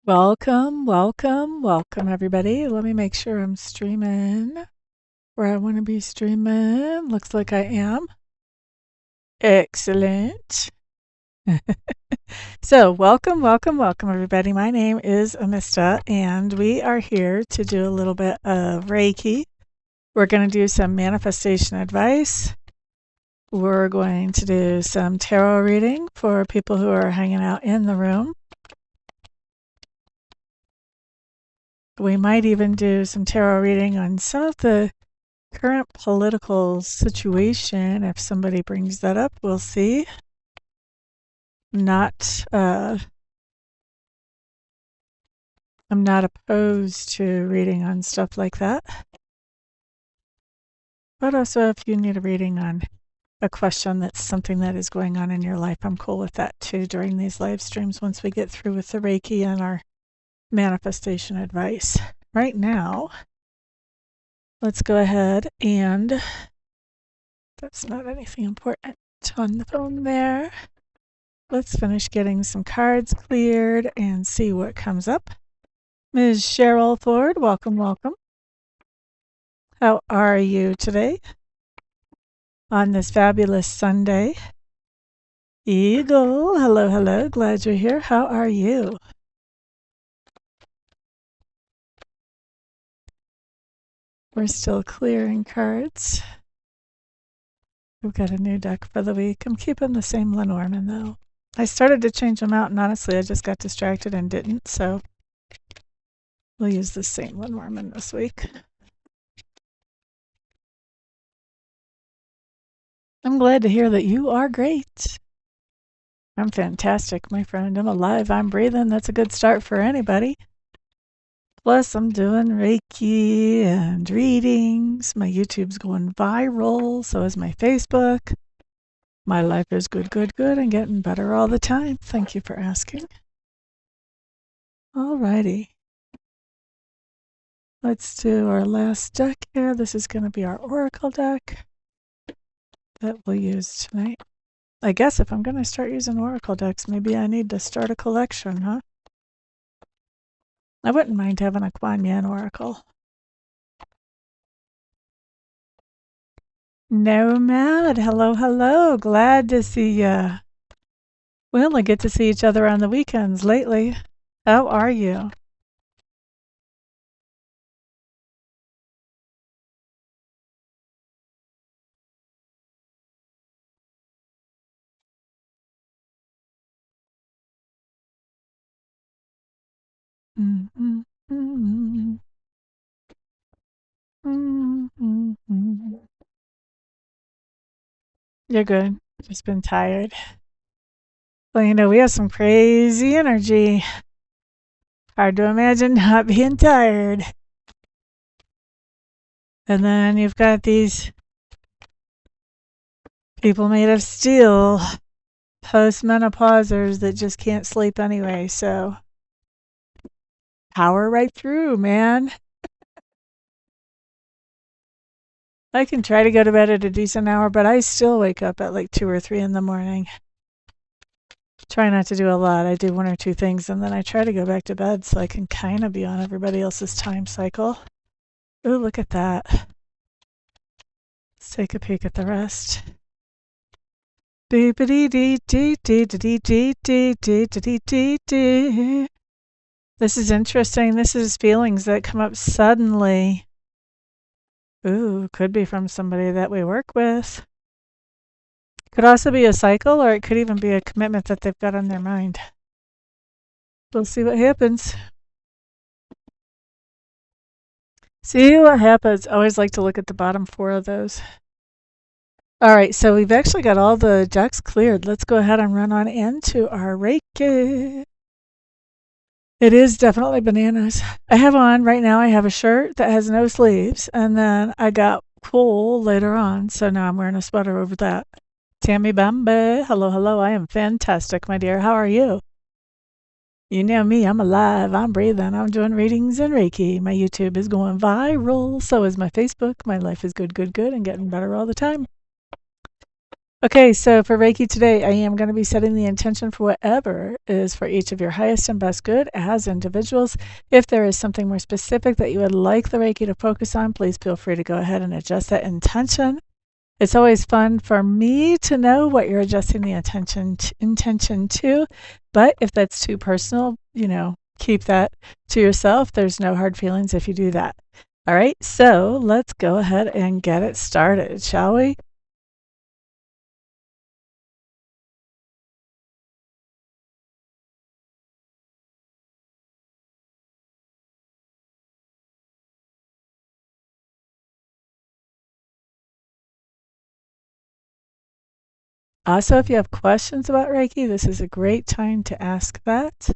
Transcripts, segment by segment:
Welcome, welcome, welcome, everybody. Let me make sure I'm streaming where I want to be streaming. Looks like I am. Excellent. So, welcome, welcome, welcome, everybody. My name is Amista, and we are here to do a little bit of Reiki. We're going to do some manifestation advice. We're going to do some tarot reading for people who are hanging out in the room. We might even do some tarot reading on some of the current political situation. If somebody brings that up, we'll see. I'm not opposed to reading on stuff like that. But also, if you need a reading on a question that's something that is going on in your life, I'm cool with that too during these live streams once we get through with the Reiki and our manifestation advice. Right now, let's go ahead and that's not anything important on the phone there. Let's finish getting some cards cleared and see what comes up. Ms. Cheryl Ford, welcome, welcome. How are you today on this fabulous Sunday? Eagle, hello, hello. Glad you're here. How are you? We're still clearing cards. We've got a new deck for the week. I'm keeping the same Lenormand, though. I started to change them out, and honestly, I just got distracted and didn't, so we'll use the same Lenormand this week. I'm glad to hear that you are great. I'm fantastic, my friend. I'm alive. I'm breathing. That's a good start for anybody. Plus, I'm doing Reiki and readings. My YouTube's going viral. So is my Facebook. My life is good, good, good, and getting better all the time. Thank you for asking. Alrighty. Let's do our last deck here. This is going to be our Oracle deck that we'll use tonight. I guess if I'm going to start using Oracle decks, maybe I need to start a collection, huh? I wouldn't mind having a Kuan Yin Oracle. Nomad, hello, hello. Glad to see ya. We only get to see each other on the weekends lately. How are you? Mm-hmm. Mm-hmm. Mm-hmm. You're good. Just been tired. Well, you know, we have some crazy energy. Hard to imagine not being tired. And then you've got these people made of steel, postmenopausers that just can't sleep anyway, so power right through, man. I can try to go to bed at a decent hour, but I still wake up at like 2 or 3 in the morning. Try not to do a lot. I do 1 or 2 things, and then I try to go back to bed so I can kind of be on everybody else's time cycle. Ooh, look at that. Let's take a peek at the rest. This is interesting. This is feelings that come up suddenly. Ooh, could be from somebody that we work with. Could also be a cycle, or it could even be a commitment that they've got on their mind. We'll see what happens. See what happens. I always like to look at the bottom 4 of those. All right, so we've actually got all the decks cleared. Let's go ahead and run on into our Reiki. It is definitely bananas. I have on right now, I have a shirt that has no sleeves, and then I got wool later on, so now I'm wearing a sweater over that. Tammy Bambe, hello, hello. I am fantastic, my dear. How are you? You know me, I'm alive, I'm breathing, I'm doing readings and Reiki. My YouTube is going viral, so is my Facebook. My life is good, good, good, and getting better all the time. Okay, so for Reiki today, I am going to be setting the intention for whatever is for each of your highest and best good as individuals. If there is something more specific that you would like the Reiki to focus on, please feel free to go ahead and adjust that intention. It's always fun for me to know what you're adjusting the intention to, but if that's too personal, keep that to yourself. There's no hard feelings if you do that. All right, so let's go ahead and get it started, shall we? Also, if you have questions about Reiki, this is a great time to ask that.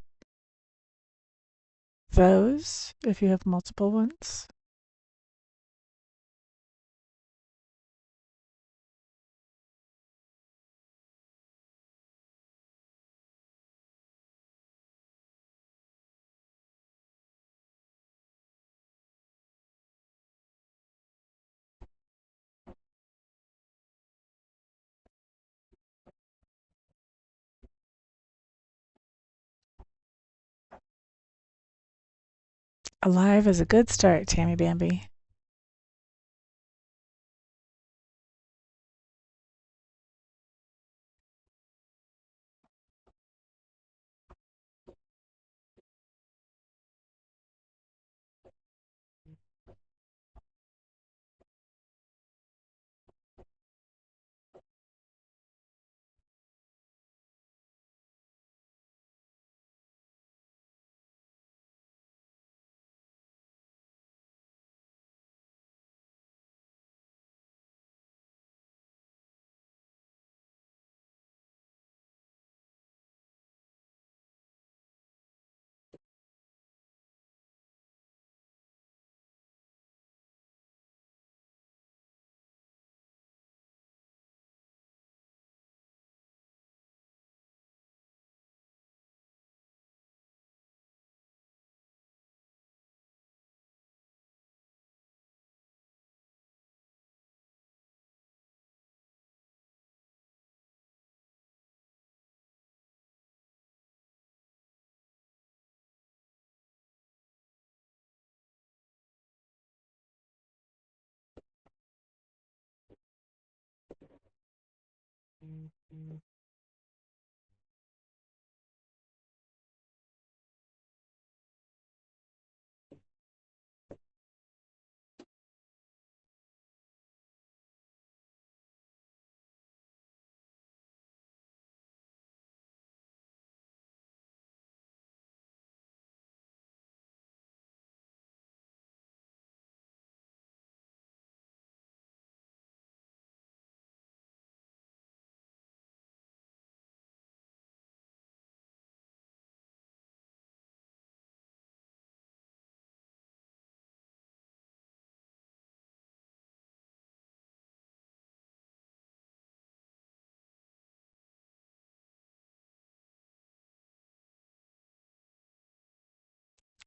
Those, if you have multiple ones. Alive is a good start, Tammy Bambi.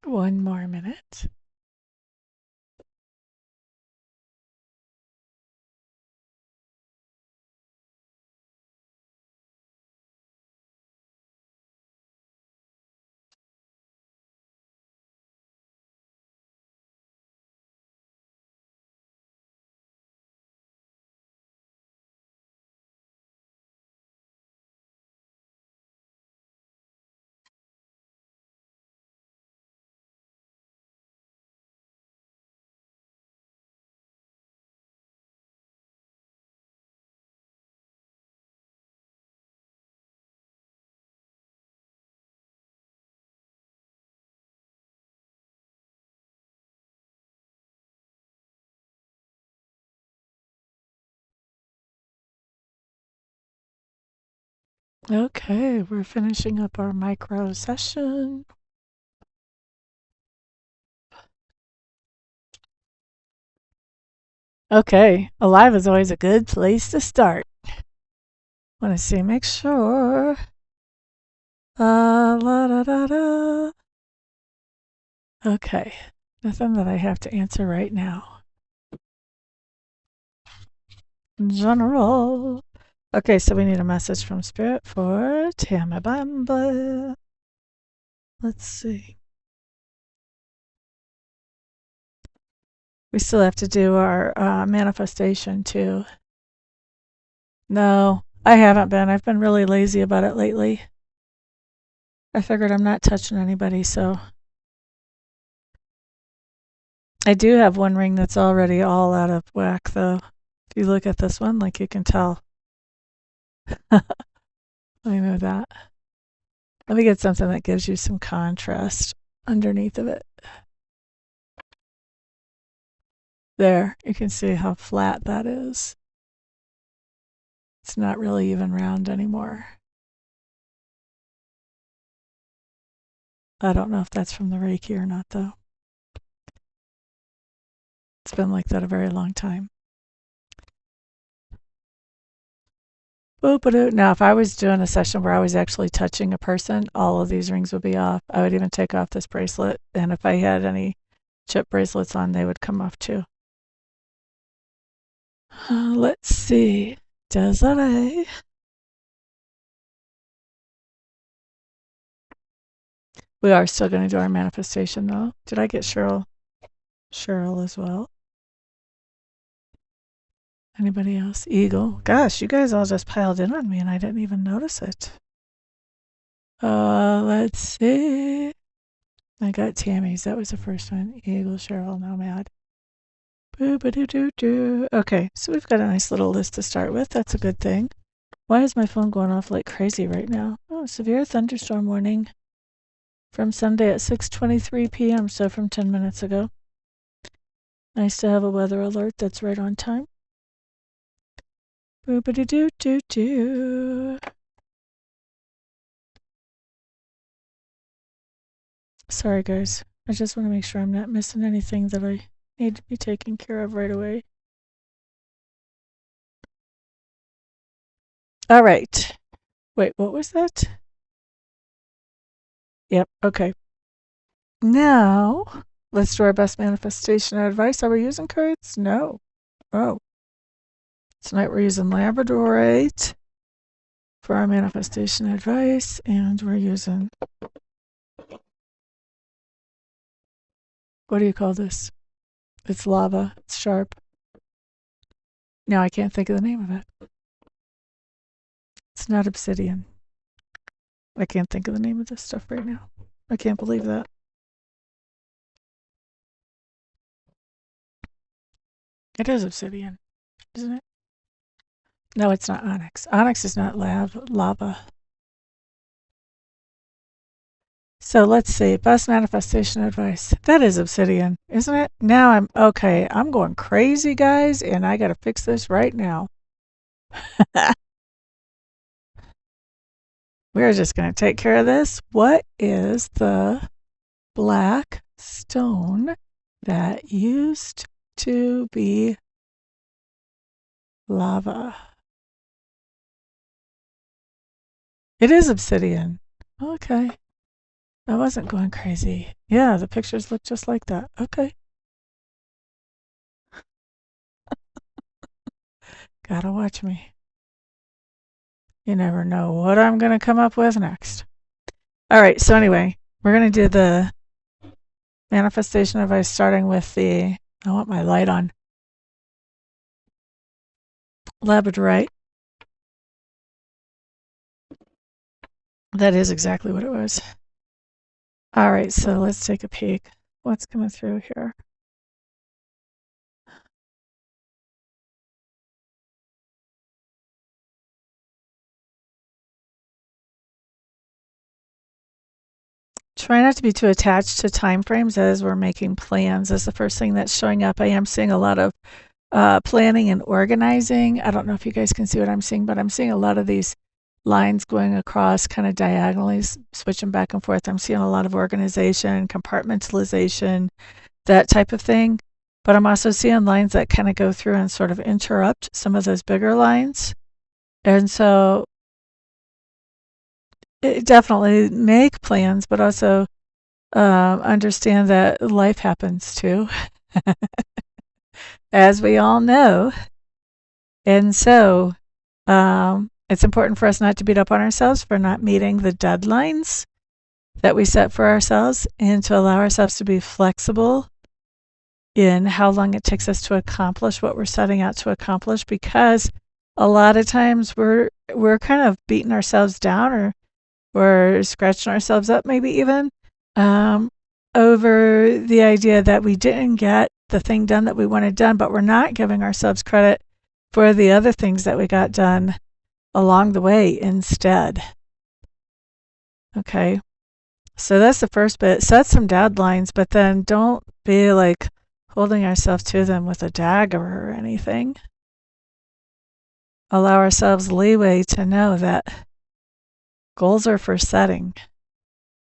One more minute. Okay, we're finishing up our micro session. Okay, alive is always a good place to start. Want to see, make sure. La da da da. Okay, nothing that I have to answer right now. General. Okay, so we need a message from Spirit for Tamabamba. Let's see. We still have to do our manifestation too. No, I haven't been. I've been really lazy about it lately. I figured I'm not touching anybody, so. I do have one ring that's already all out of whack, though. If you look at this one, like you can tell. Let me move that. Let me get something that gives you some contrast underneath of it. There, you can see how flat that is. It's not really even round anymore. I don't know if that's from the Reiki or not, though. It's been like that a very long time. Now, if I was doing a session where I was actually touching a person, all of these rings would be off. I would even take off this bracelet, and if I had any chip bracelets on, they would come off too. Let's see. Desiree. We are still going to do our manifestation, though. Did I get Cheryl? Cheryl as well. Anybody else? Eagle. Gosh, you guys all just piled in on me, and I didn't even notice it. Let's see. I got Tammy's. That was the first one. Eagle, Cheryl, Nomad. Boo-ba-doo-doo-doo. Okay, so we've got a nice little list to start with. That's a good thing. Why is my phone going off like crazy right now? Oh, severe thunderstorm warning from Sunday at 6:23 p.m., so from 10 minutes ago. Nice to have a weather alert that's right on time. Boo-ba-doo-doo-doo-doo. Sorry, guys. I just want to make sure I'm not missing anything that I need to be taken care of right away. All right. Wait, what was that? Yep, okay. Now, let's do our best manifestation advice. Are we using cards? No. Oh. Tonight we're using Labradorite for our manifestation advice, and we're using, what do you call this? It's lava. It's sharp. Now I can't think of the name of it. It's not obsidian. I can't think of the name of this stuff right now. I can't believe that. It is obsidian, isn't it? No, it's not onyx. Onyx is not lava. So let's see. Best manifestation advice. That is obsidian, isn't it? Now I'm okay. I'm going crazy, guys, and I got to fix this right now. We're just going to take care of this. What is the black stone that used to be lava? It is obsidian. Okay. I wasn't going crazy. Yeah, the pictures look just like that. Okay. Gotta watch me. You never know what I'm going to come up with next. All right, so anyway, we're going to do the manifestation advice starting with I want my light on. Labradorite. That is exactly what it was. All right, so let's take a peek. What's coming through here? Try not to be too attached to time frames as we're making plans is the first thing that's showing up. I am seeing a lot of planning and organizing. I don't know if you guys can see what I'm seeing, but I'm seeing a lot of these lines going across kind of diagonally, switching back and forth. I'm seeing a lot of organization, compartmentalization, that type of thing. But I'm also seeing lines that kind of go through and sort of interrupt some of those bigger lines. And so definitely make plans, but also understand that life happens too, as we all know. And so It's important for us not to beat up on ourselves for not meeting the deadlines that we set for ourselves, and to allow ourselves to be flexible in how long it takes us to accomplish what we're setting out to accomplish, because a lot of times we're kind of beating ourselves down, or we're scratching ourselves up, maybe even over the idea that we didn't get the thing done that we wanted done, but we're not giving ourselves credit for the other things that we got done along the way instead. Okay, so that's the first bit. Set some deadlines, but then don't be like holding ourselves to them with a dagger or anything. Allow ourselves leeway to know that goals are for setting,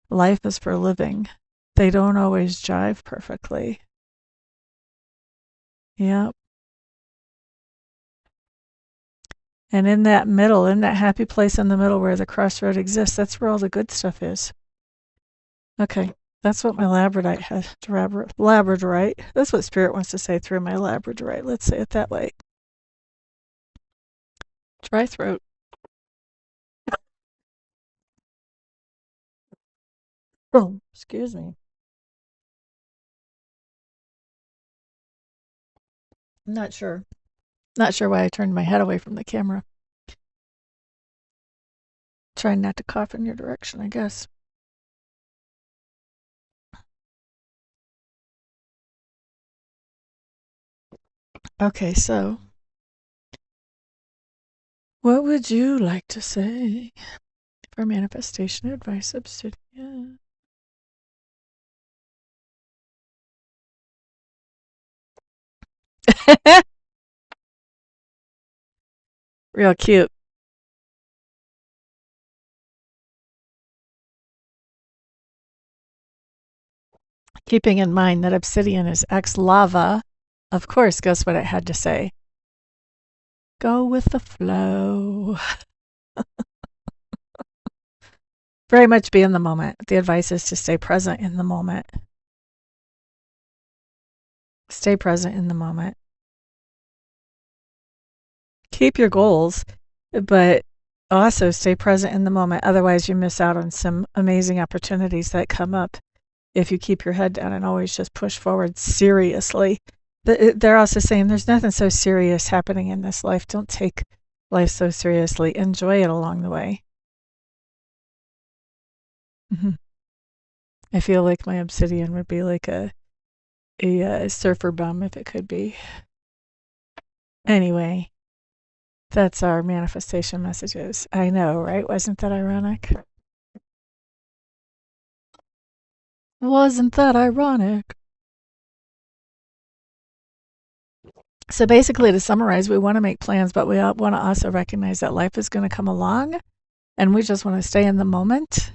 life is for living. They don't always jive perfectly. Yep. And in that middle, in that happy place in the middle where the crossroad exists, that's where all the good stuff is. Okay, that's what my labradorite has. Labradorite. That's what Spirit wants to say through my labradorite. Let's say it that way. Dry throat. Oh, excuse me. I'm not sure. Not sure why I turned my head away from the camera. Trying not to cough in your direction, I guess. Okay, so what would you like to say for manifestation advice, Obsidian? Real cute. Keeping in mind that Obsidian is ex-lava, of course, guess what it had to say? Go with the flow. Very much be in the moment. The advice is to stay present in the moment. Stay present in the moment. Keep your goals, but also stay present in the moment. Otherwise, you miss out on some amazing opportunities that come up if you keep your head down and always just push forward seriously. They're also saying there's nothing so serious happening in this life. Don't take life so seriously. Enjoy it along the way. Mm-hmm. I feel like my obsidian would be like a surfer bum if it could be. Anyway, that's our manifestation messages. I know, right? Wasn't that ironic? Wasn't that ironic? So basically, to summarize, we want to make plans, but we want to also recognize that life is going to come along, and we just want to stay in the moment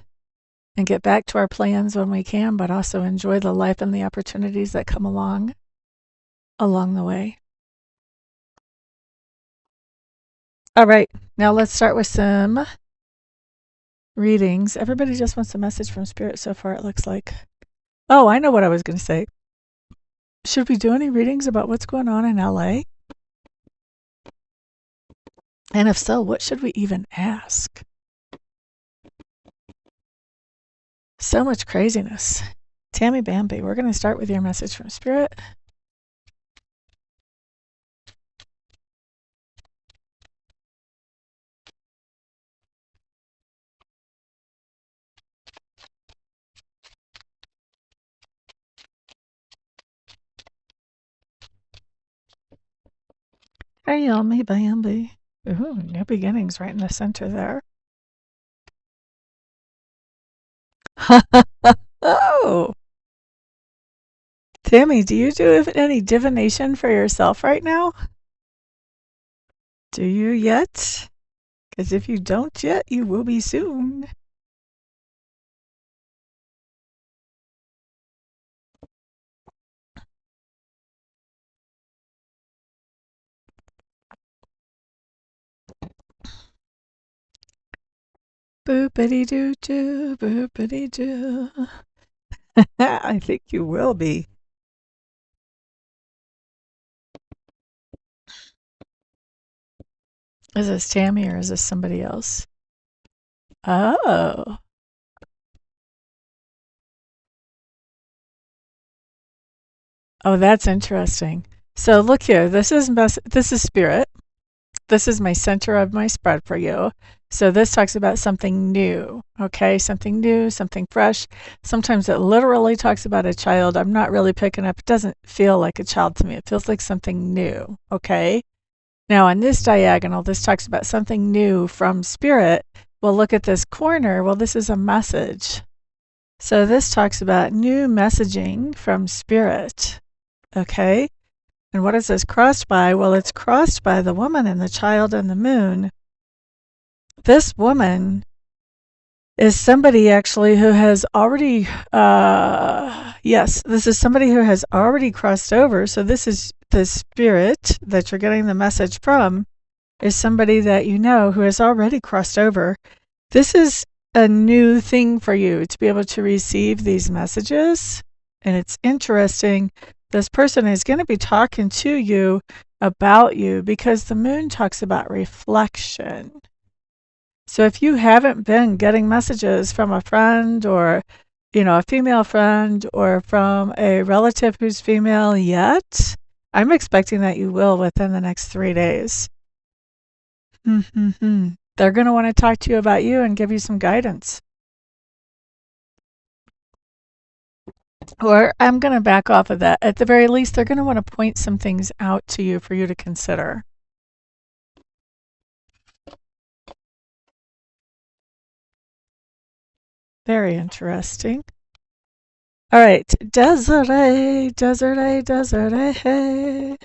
and get back to our plans when we can, but also enjoy the life and the opportunities that come along the way. All right, now let's start with some readings. Everybody just wants a message from Spirit so far, it looks like. Oh, I know what I was going to say. Should we do any readings about what's going on in LA? And if so, what should we even ask? So much craziness. Tammy Bambi, we're going to start with your message from Spirit. Hey, Yummy Bambi. Ooh, new beginnings right in the center there. Oh, Tammy, do you do any divination for yourself right now? Do you yet? Because if you don't yet, you will be soon. Boopity doo doo, boopity doo. I think you will be. Is this Tammy or is this somebody else? Oh. Oh, that's interesting. So look here. This is spirit. This is my center of my spread for you. So this talks about something new, okay? Something new, something fresh. Sometimes it literally talks about a child. I'm not really picking up. It doesn't feel like a child to me. It feels like something new, okay? Now on this diagonal, this talks about something new from spirit. Well, look at this corner. Well, this is a message. So this talks about new messaging from spirit, okay? And what is this crossed by? Well, it's crossed by the woman and the child and the moon. This woman is somebody actually who has already, yes, this is somebody who has already crossed over. So this is the spirit that you're getting the message from is somebody that you know who has already crossed over. This is a new thing for you to be able to receive these messages. And it's interesting. This person is going to be talking to you about you because the moon talks about reflection. So if you haven't been getting messages from a friend or, a female friend or from a relative who's female yet, I'm expecting that you will within the next 3 days. They're going to want to talk to you about you and give you some guidance. Or I'm going to back off of that. At the very least, they're going to want to point some things out to you for you to consider. Very interesting. All right, Desiree, Desiree, Desiree.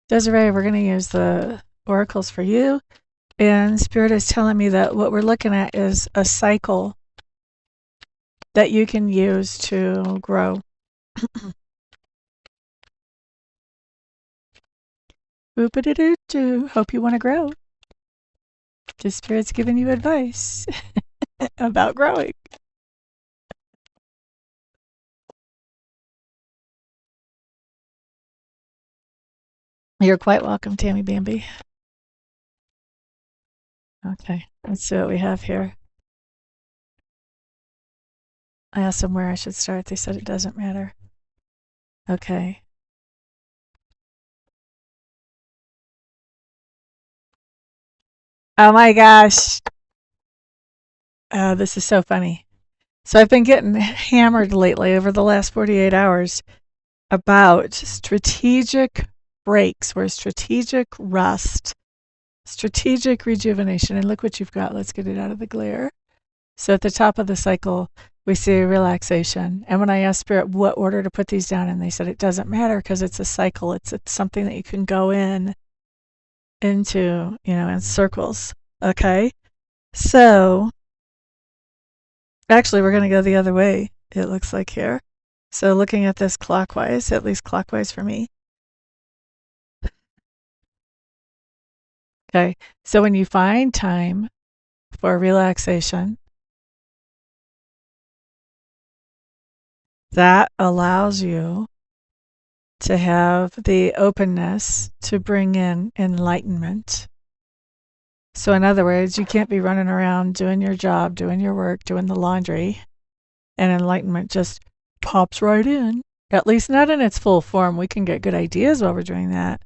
Desiree, we're going to use the oracles for you. And Spirit is telling me that what we're looking at is a cycle that you can use to grow. Boop-a-doo-doo-doo. Hope you want to grow. The Spirit's giving you advice about growing. You're quite welcome, Tammy Bambi. Okay, let's see what we have here. I asked them where I should start. They said it doesn't matter. Okay. Oh my gosh. This is so funny. So I've been getting hammered lately over the last 48 hours about strategic breaks, where strategic rest, strategic rejuvenation. And look what you've got. Let's get it out of the glare. So at the top of the cycle, we see relaxation. And when I asked Spirit what order to put these down, and they said it doesn't matter because it's a cycle. It's something that you can go into, in circles. Okay? So actually, we're going to go the other way, it looks like here. So looking at this clockwise, at least clockwise for me. Okay, so when you find time for relaxation, that allows you to have the openness to bring in enlightenment. So in other words, you can't be running around doing your job, doing your work, doing the laundry, and enlightenment just pops right in. At least not in its full form. We can get good ideas while we're doing that.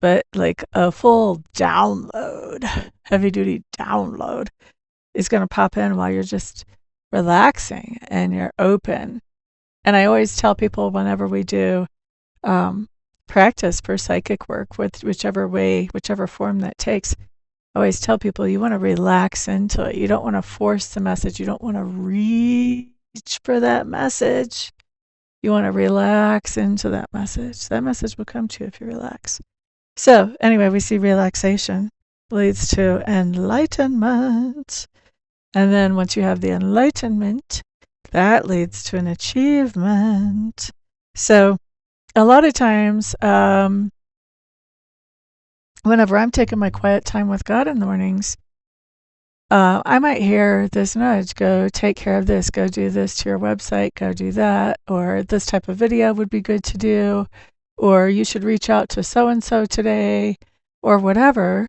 But like a full download, heavy duty download, is going to pop in while you're just relaxing and you're open. And I always tell people whenever we do practice for psychic work, with whichever form that takes, I always tell people you want to relax into it. You don't want to force the message. You don't want to reach for that message. You want to relax into that message. That message will come to you if you relax. So anyway, we see relaxation leads to enlightenment. And then once you have the enlightenment, that leads to an achievement. So a lot of times, whenever I'm taking my quiet time with God in the mornings, I might hear this nudge, go take care of this, go do this to your website, go do that, or this type of video would be good to do, or you should reach out to so-and-so today, or whatever.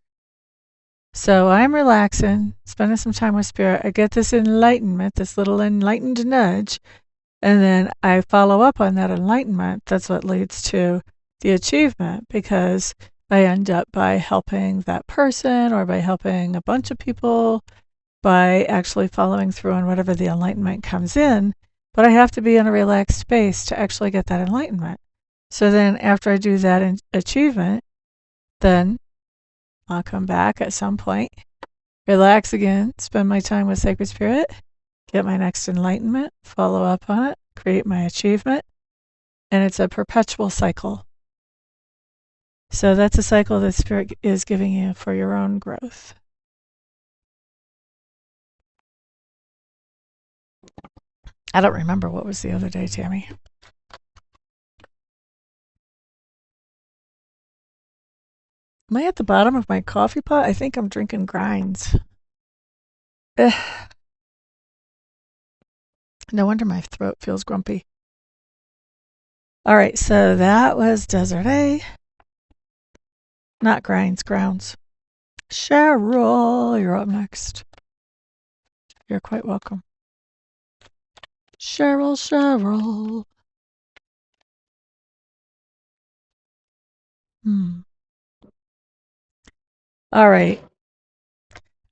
So I'm relaxing, spending some time with Spirit. I get this enlightenment, this little enlightened nudge, and then I follow up on that enlightenment. That's what leads to the achievement, because I end up by helping that person or by helping a bunch of people by actually following through on whatever the enlightenment comes in. But I have to be in a relaxed space to actually get that enlightenment. So then after I do that achievement, then I'll come back at some point, relax again, spend my time with Sacred Spirit, get my next enlightenment, follow up on it, create my achievement, and it's a perpetual cycle. So that's a cycle that Spirit is giving you for your own growth. I don't remember what was the other day, Tammy. Am I at the bottom of my coffee pot? I think I'm drinking grinds. No wonder my throat feels grumpy. All right, so that was Desert A. Not grinds, grounds. Cheryl, you're up next. You're quite welcome. Cheryl. All right.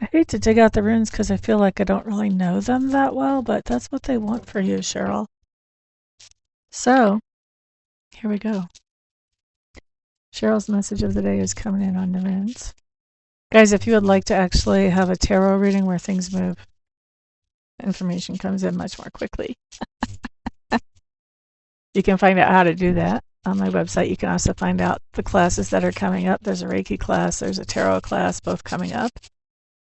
I hate to dig out the runes because I feel like I don't really know them that well, but that's what they want for you, Cheryl. So, here we go. Cheryl's message of the day is coming in on the runes. Guys, if you would like to actually have a tarot reading where things move, information comes in much more quickly. You can find out how to do that on my website. You can also find out the classes that are coming up. There's a Reiki class, there's a tarot class, both coming up.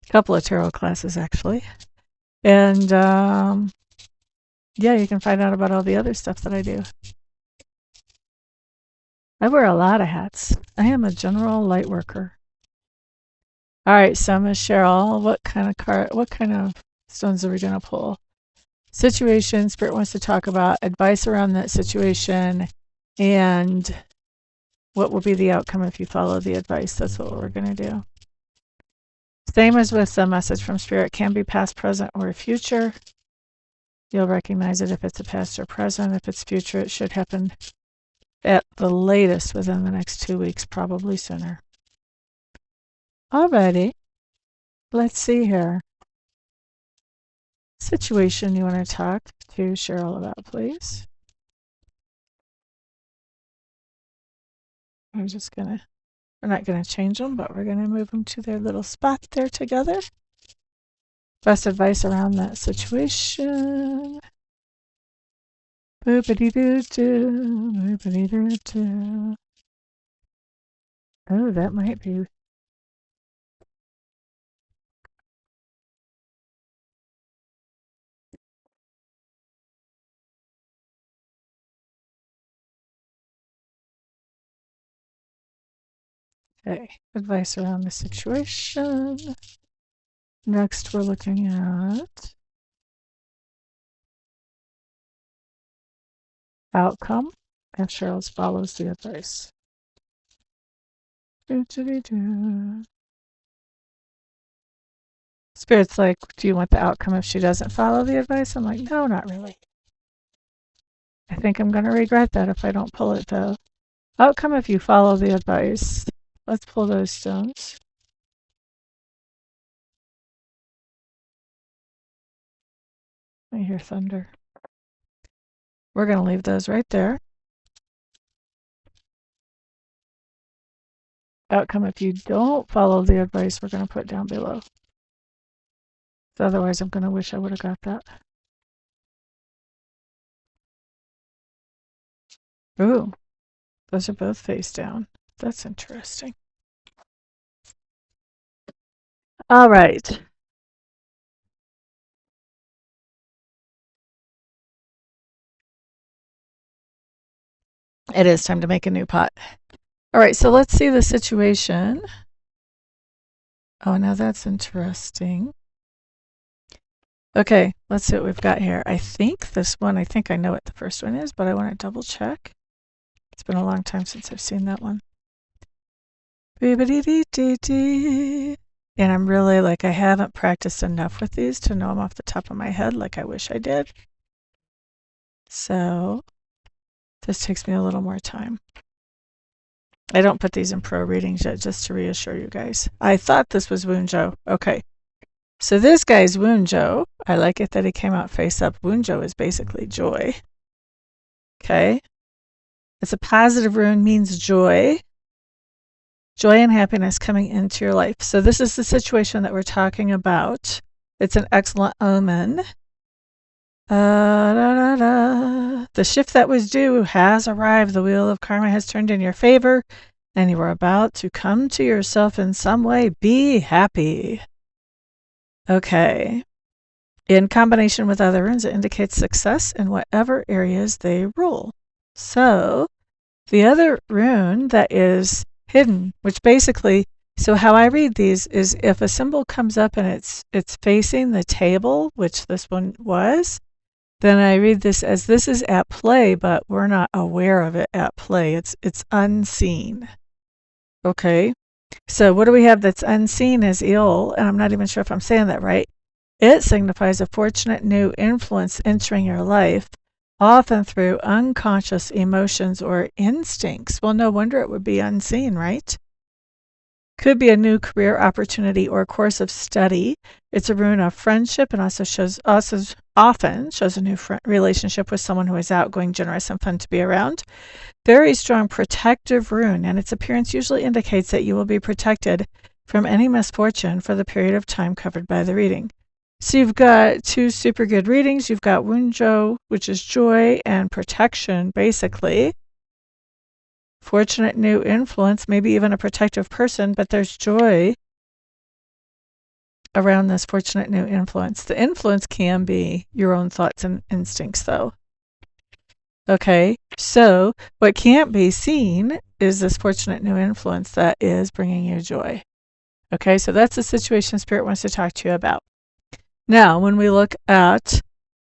A couple of tarot classes, actually. And yeah, you can find out about all the other stuff that I do. I wear a lot of hats. I am a general light worker. All right, so Miss Cheryl, what kind of stones are we going to pull? Situation, Spirit wants to talk about advice around that situation and what will be the outcome if you follow the advice. That's what we're going to do. Same as with the message from Spirit, can be past, present, or future. You'll recognize it if it's a past or present. If it's future, it should happen at the latest within the next 2 weeks, probably sooner. Alrighty, let's see here. Situation you want to talk to Cheryl about, please. We're not gonna change them, but we're gonna move them to their little spot there together. Best advice around that situation. Boopity-doo-doo, boopity-doo-doo. Oh, that might be. Okay, advice around the situation. Next, we're looking at outcome, and Cheryl follows the advice. Spirit's like, do you want the outcome if she doesn't follow the advice? I'm like, no, not really. I think I'm going to regret that if I don't pull it, though. Outcome if you follow the advice. Let's pull those stones. I hear thunder. We're going to leave those right there. Outcome if you don't follow the advice, we're going to put down below. So otherwise, I'm going to wish I would have got that. Ooh, those are both face down. That's interesting. All right. It is time to make a new pot. All right, so let's see the situation. Oh, now that's interesting. Okay, let's see what we've got here. I think I know what the first one is, but I want to double check. It's been a long time since I've seen that one. And I'm really like, I haven't practiced enough with these to know them off the top of my head like I wish I did. So this takes me a little more time. I don't put these in pro readings yet, just to reassure you guys. I thought this was Wunjo. Okay. So this guy's Wunjo. I like it that he came out face up. Wunjo is basically joy. Okay. It's a positive rune, means joy. Joy and happiness coming into your life. So this is the situation that we're talking about. It's an excellent omen. The shift that was due has arrived. The wheel of karma has turned in your favor, and you are about to come to yourself in some way. Be happy. Okay. In combination with other runes, it indicates success in whatever areas they rule. So the other rune that is hidden, which basically, so how I read these is if a symbol comes up and it's facing the table, which this one was, then I read this as this is at play, but we're not aware of it at play. It's unseen. Okay. So what do we have that's unseen as ill? And I'm not even sure if I'm saying that right. It signifies a fortunate new influence entering your life, often through unconscious emotions or instincts. Well, no wonder it would be unseen, right? Could be a new career opportunity or course of study. It's a rune of friendship and also often shows a new relationship with someone who is outgoing, generous, and fun to be around. Very strong protective rune, and its appearance usually indicates that you will be protected from any misfortune for the period of time covered by the reading. So you've got two super good readings. You've got Wunjo, which is joy and protection, basically. Fortunate new influence, maybe even a protective person, but there's joy around this fortunate new influence. The influence can be your own thoughts and instincts, though. Okay, so what can't be seen is this fortunate new influence that is bringing you joy. Okay, so that's the situation Spirit wants to talk to you about. Now, when we look at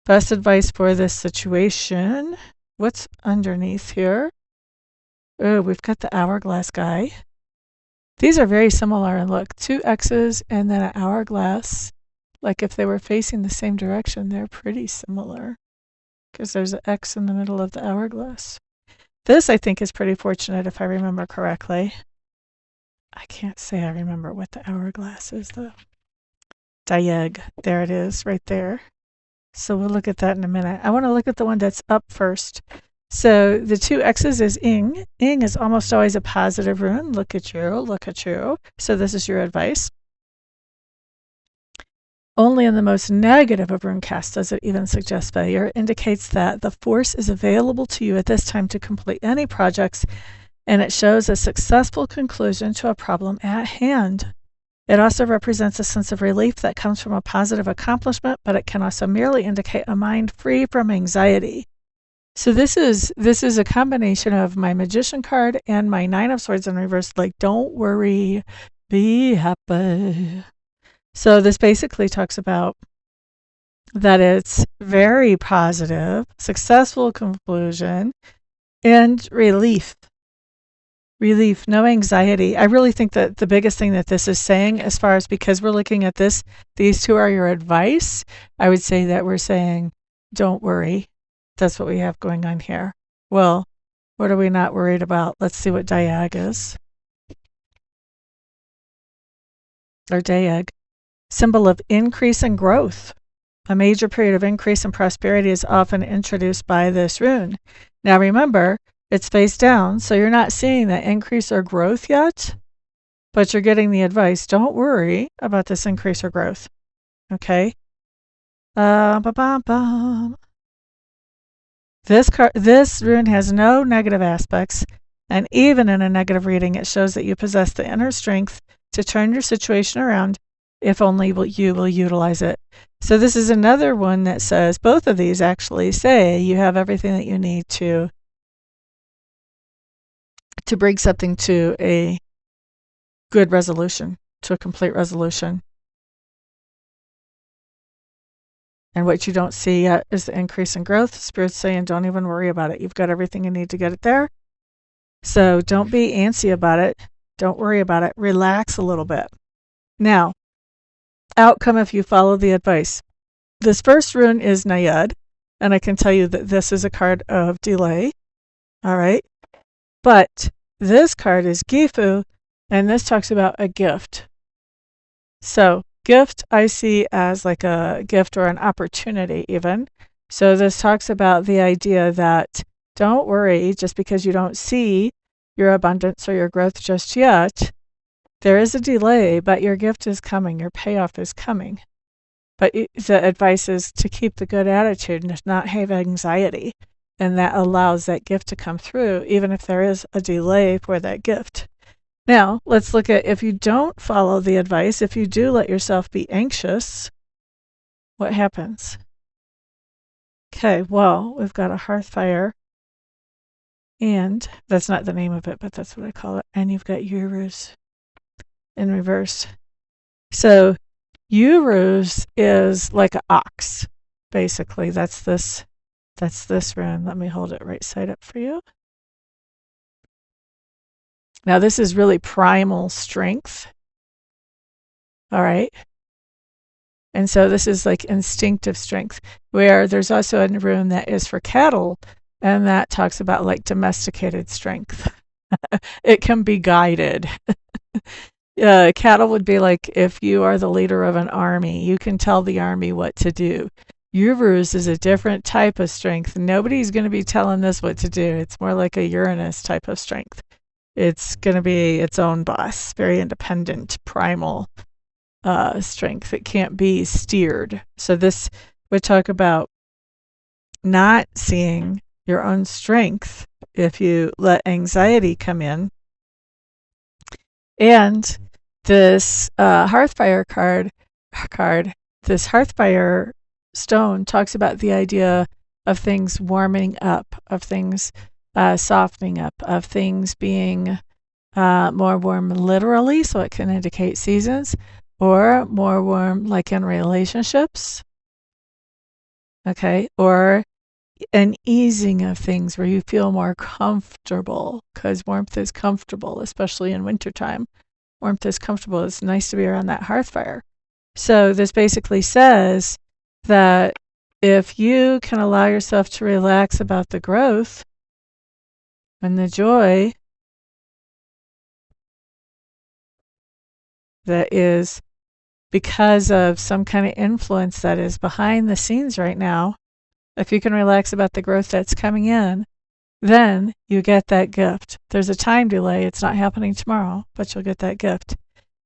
best advice for this situation, what's underneath here? Oh, we've got the hourglass guy. These are very similar in look. Two X's and then an hourglass. Like if they were facing the same direction, they're pretty similar because there's an X in the middle of the hourglass. This, I think, is pretty fortunate if I remember correctly. I can't say I remember what the hourglass is, though. Diag. There it is, right there. So we'll look at that in a minute. I want to look at the one that's up first. So the two X's is ing. Ing is almost always a positive rune. Look at you, look at you. So this is your advice. Only in the most negative of rune casts does it even suggest failure. It indicates that the force is available to you at this time to complete any projects, and it shows a successful conclusion to a problem at hand. It also represents a sense of relief that comes from a positive accomplishment, but it can also merely indicate a mind free from anxiety. So this is a combination of my Magician card and my Nine of Swords in reverse, like don't worry, be happy. So this basically talks about that it's very positive, successful conclusion, and relief. Relief, no anxiety. I really think that the biggest thing that this is saying, as far as because we're looking at this, these two are your advice, I would say that we're saying, don't worry. That's what we have going on here. Well, what are we not worried about? Let's see what Diag is. Or Diag. Symbol of increase and growth. A major period of increase and prosperity is often introduced by this rune. Now remember, it's face down, so you're not seeing that increase or growth yet, but you're getting the advice. Don't worry about this increase or growth. Okay? This rune has no negative aspects, and even in a negative reading, it shows that you possess the inner strength to turn your situation around if only you will utilize it. So this is another one that says, both of these actually say you have everything that you need to bring something to a good resolution, to a complete resolution. And what you don't see yet is the increase in growth. Spirit's saying, don't even worry about it. You've got everything you need to get it there. So don't be antsy about it. Don't worry about it. Relax a little bit. Now, outcome if you follow the advice. This first rune is Nayad, and I can tell you that this is a card of delay. All right. But this card is Gifu, and this talks about a gift. So, gift I see as like a gift or an opportunity, even. So, this talks about the idea that don't worry just because you don't see your abundance or your growth just yet. There is a delay, but your gift is coming, your payoff is coming. But the advice is to keep the good attitude and not have anxiety. And that allows that gift to come through, even if there is a delay for that gift. Now, let's look at if you don't follow the advice, if you do let yourself be anxious, what happens? Okay, well, we've got a hearth fire, and that's not the name of it, but that's what I call it. And you've got Urus in reverse. So Urus is like an ox, basically. That's this rune. Let me hold it right side up for you. Now this is really primal strength. All right. And so this is like instinctive strength, where there's also a rune that is for cattle, and that talks about like domesticated strength. It can be guided. Cattle would be like if you are the leader of an army, you can tell the army what to do. Urus is a different type of strength. Nobody's going to be telling this what to do. It's more like a Uranus type of strength. It's going to be its own boss, very independent, primal strength. It can't be steered. So this would talk about not seeing your own strength if you let anxiety come in. And this Hearthfire card, this Hearthfire stone talks about the idea of things warming up, of things softening up, of things being more warm literally, so it can indicate seasons, or more warm like in relationships, okay, or an easing of things where you feel more comfortable, because warmth is comfortable, especially in wintertime. Warmth is comfortable. It's nice to be around that hearth fire. So this basically says that if you can allow yourself to relax about the growth and the joy that is because of some kind of influence that is behind the scenes right now, if you can relax about the growth that's coming in, then you get that gift. There's a time delay. It's not happening tomorrow, but you'll get that gift.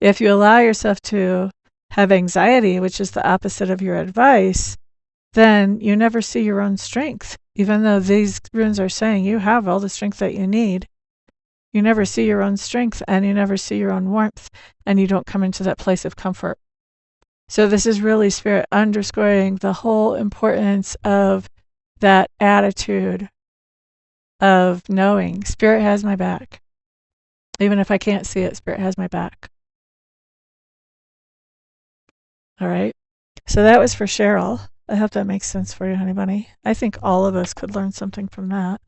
If you allow yourself to have anxiety, which is the opposite of your advice, then you never see your own strength. Even though these runes are saying you have all the strength that you need, you never see your own strength, and you never see your own warmth, and you don't come into that place of comfort. So this is really Spirit underscoring the whole importance of that attitude of knowing Spirit has my back. Even if I can't see it, Spirit has my back. All right. So that was for Cheryl. I hope that makes sense for you, honey bunny. I think all of us could learn something from that.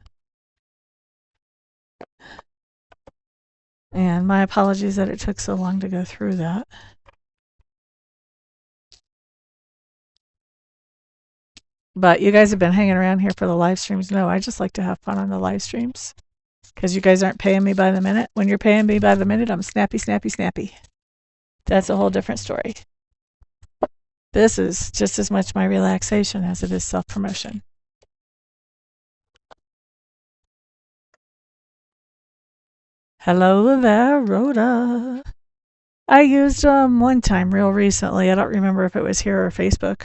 And my apologies that it took so long to go through that. But you guys have been hanging around here for the live streams. No, I just like to have fun on the live streams because you guys aren't paying me by the minute. When you're paying me by the minute, I'm snappy, snappy, snappy. That's a whole different story. This is just as much my relaxation as it is self-promotion. Hello there, Rhoda. I used them one time real recently. I don't remember if it was here or Facebook.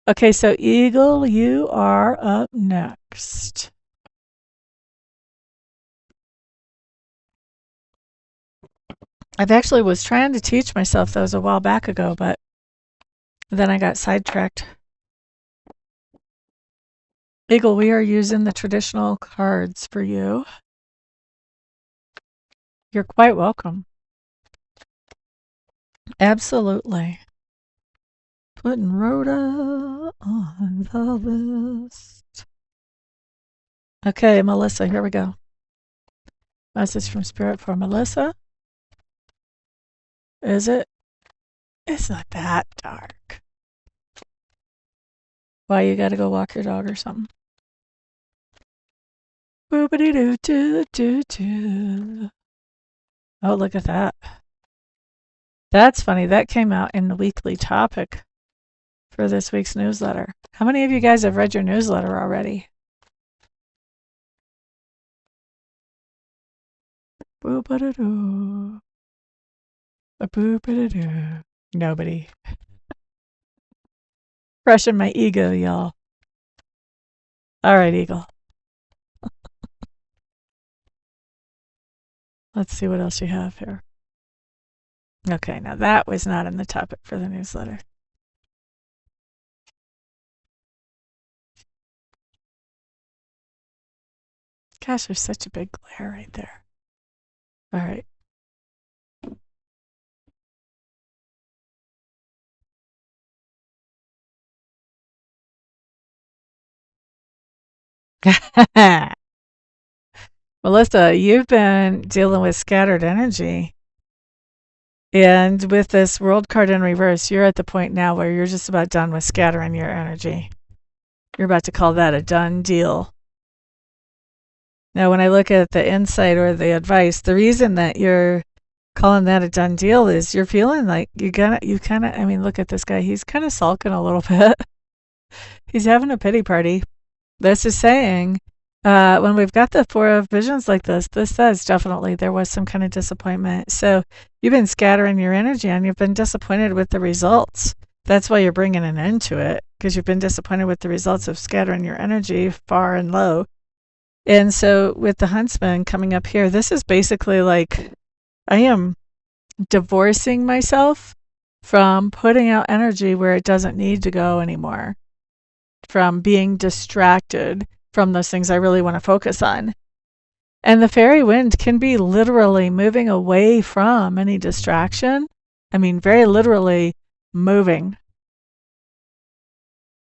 Okay, so Eagle, you are up next. I've actually was trying to teach myself those a while back ago, but then I got sidetracked. Eagle, we are using the traditional cards for you. You're quite welcome. Absolutely. Putting Rhoda on the list. Okay, Melissa, here we go. Message from Spirit for Melissa. Is it? It's not that dark. Why, you gotta go walk your dog or something? Boop-a-dee-doo-doo-doo-doo. Oh, look at that. That's funny. That came out in the weekly topic for this week's newsletter. How many of you guys have read your newsletter already? Boop-a-doo-doo. Boop-a-doo-doo. Nobody. Crushing my ego, y'all. All right, Eagle. Let's see what else you have here. Okay, now that was not in the topic for the newsletter. Gosh, there's such a big glare right there. All right. Melissa, you've been dealing with scattered energy. And with this world card in reverse, you're at the point now where you're just about done with scattering your energy. You're about to call that a done deal. Now, when I look at the insight or the advice, the reason that you're calling that a done deal is you're feeling like I mean, look at this guy. He's kind of sulking a little bit. He's having a pity party. This is saying, when we've got the Four of Visions like this says definitely there was some kind of disappointment. So you've been scattering your energy and you've been disappointed with the results. That's why you're bringing an end to it, because you've been disappointed with the results of scattering your energy far and low. And so with the Huntsman coming up here, this is basically like I am divorcing myself from putting out energy where it doesn't need to go anymore, from being distracted from those things I really want to focus on. And the fairy wind can be literally moving away from any distraction. I mean, very literally moving.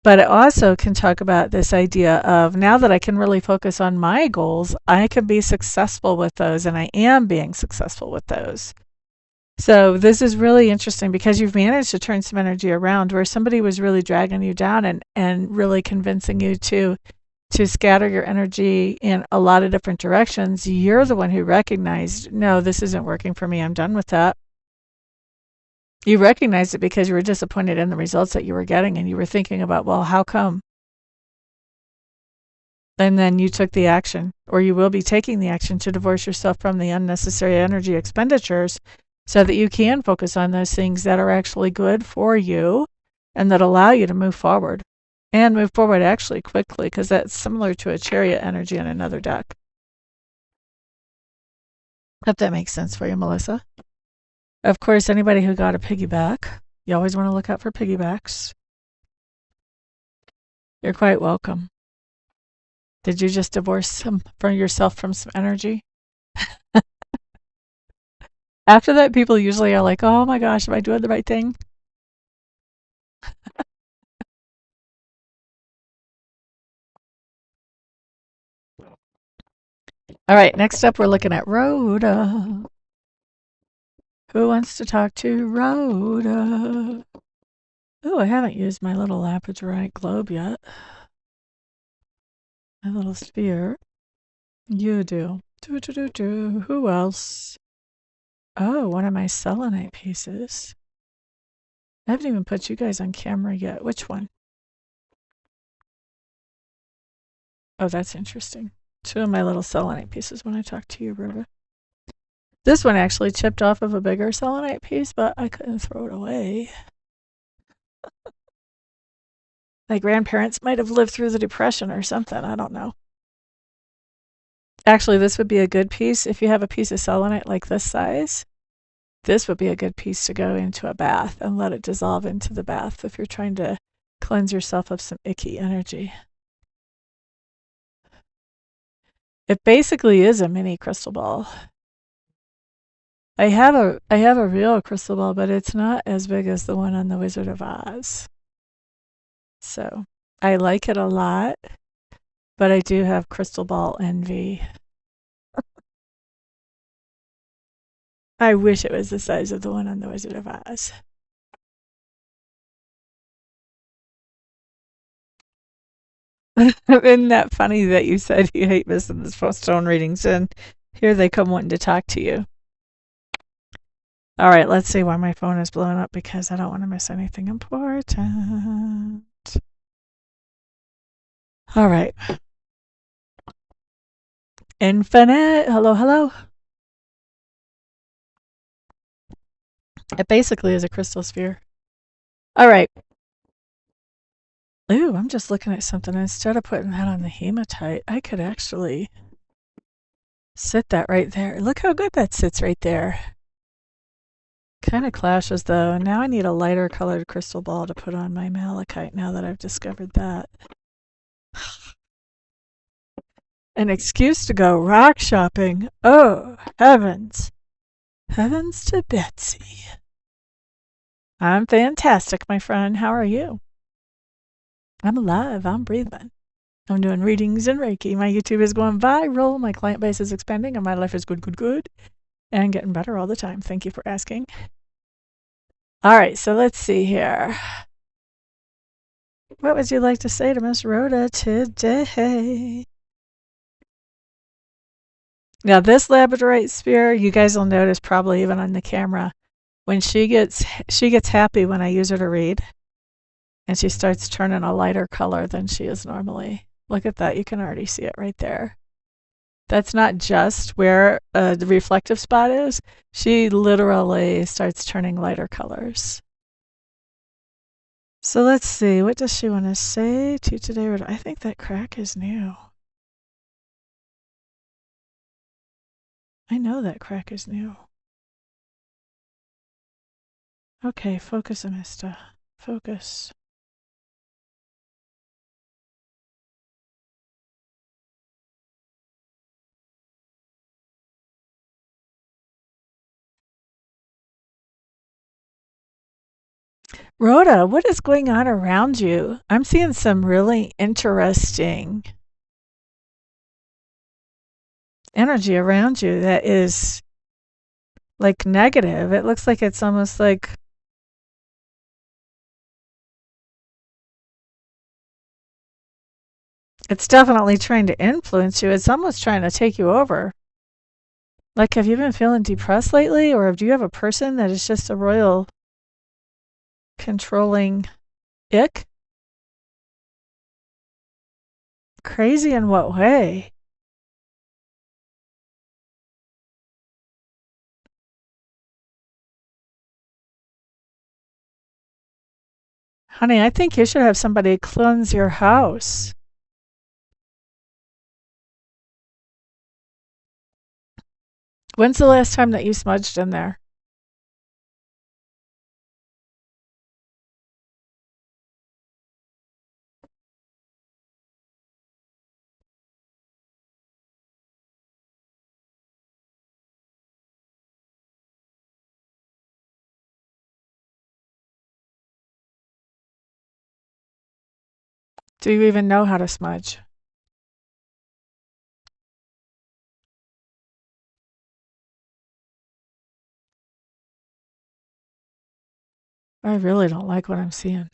But it also can talk about this idea of now that I can really focus on my goals, I can be successful with those, and I am being successful with those. So this is really interesting because you've managed to turn some energy around where somebody was really dragging you down and really convincing you to scatter your energy in a lot of different directions. You're the one who recognized, no, this isn't working for me. I'm done with that. You recognized it because you were disappointed in the results that you were getting, and you were thinking about, well, how come? And then you took the action, or you will be taking the action to divorce yourself from the unnecessary energy expenditures so that you can focus on those things that are actually good for you and that allow you to move forward. And move forward actually quickly, because that's similar to a chariot energy on another deck. Hope that makes sense for you, Melissa. Of course, anybody who got a piggyback, you always want to look out for piggybacks. You're quite welcome. Did you just divorce yourself from some energy? After that, people usually are like, oh my gosh, am I doing the right thing? All right, next up, we're looking at Rhoda. Who wants to talk to Rhoda? Oh, I haven't used my little lapidorite globe yet. My little sphere. You do. Who else? Oh, one of my selenite pieces. I haven't even put you guys on camera yet. Which one? Oh, that's interesting. Two of my little selenite pieces when I talk to you, Rhoda. This one actually chipped off of a bigger selenite piece, but I couldn't throw it away. My grandparents might have lived through the Depression or something. I don't know. Actually, this would be a good piece. If you have a piece of selenite like this size, this would be a good piece to go into a bath and let it dissolve into the bath if you're trying to cleanse yourself of some icky energy. It basically is a mini crystal ball. I have a real crystal ball, but it's not as big as the one on the Wizard of Oz. So I like it a lot, but I do have crystal ball envy. I wish it was the size of the one on the Wizard of Oz. Isn't that funny that you said you hate missing the stone readings, and here they come wanting to talk to you. All right, let's see why my phone is blowing up, because I don't want to miss anything important. All right. Infinite. Hello, hello. It basically is a crystal sphere. All right. Ooh, I'm just looking at something. Instead of putting that on the hematite, I could actually sit that right there. Look how good that sits right there. Kind of clashes though. Now I need a lighter colored crystal ball to put on my malachite now that I've discovered that. An excuse to go rock shopping. Oh, heavens. Heavens to Betsy. I'm fantastic, my friend. How are you? I'm alive. I'm breathing. I'm doing readings and Reiki. My YouTube is going viral. My client base is expanding, and my life is good, and getting better all the time. Thank you for asking. All right, so let's see here. What would you like to say to Miss Rhoda today? Now, this labradorite sphere, you guys will notice probably even on the camera, when she gets happy when I use her to read, and she starts turning a lighter color than she is normally. Look at that. You can already see it right there. That's not just where the reflective spot is. She literally starts turning lighter colors. So let's see. What does she want to say to today? I think that crack is new. I know that crack is new. Okay, focus, Amista. Focus. Rhoda, what is going on around you? I'm seeing some really interesting energy around you that is like negative. It looks like it's almost like it's definitely trying to influence you. It's almost trying to take you over. Like, have you been feeling depressed lately? Or do you have a person that is just a royal controlling ick? Crazy in what way? Honey, I think you should have somebody cleanse your house. When's the last time that you smudged in there? Do you even know how to smudge? I really don't like what I'm seeing.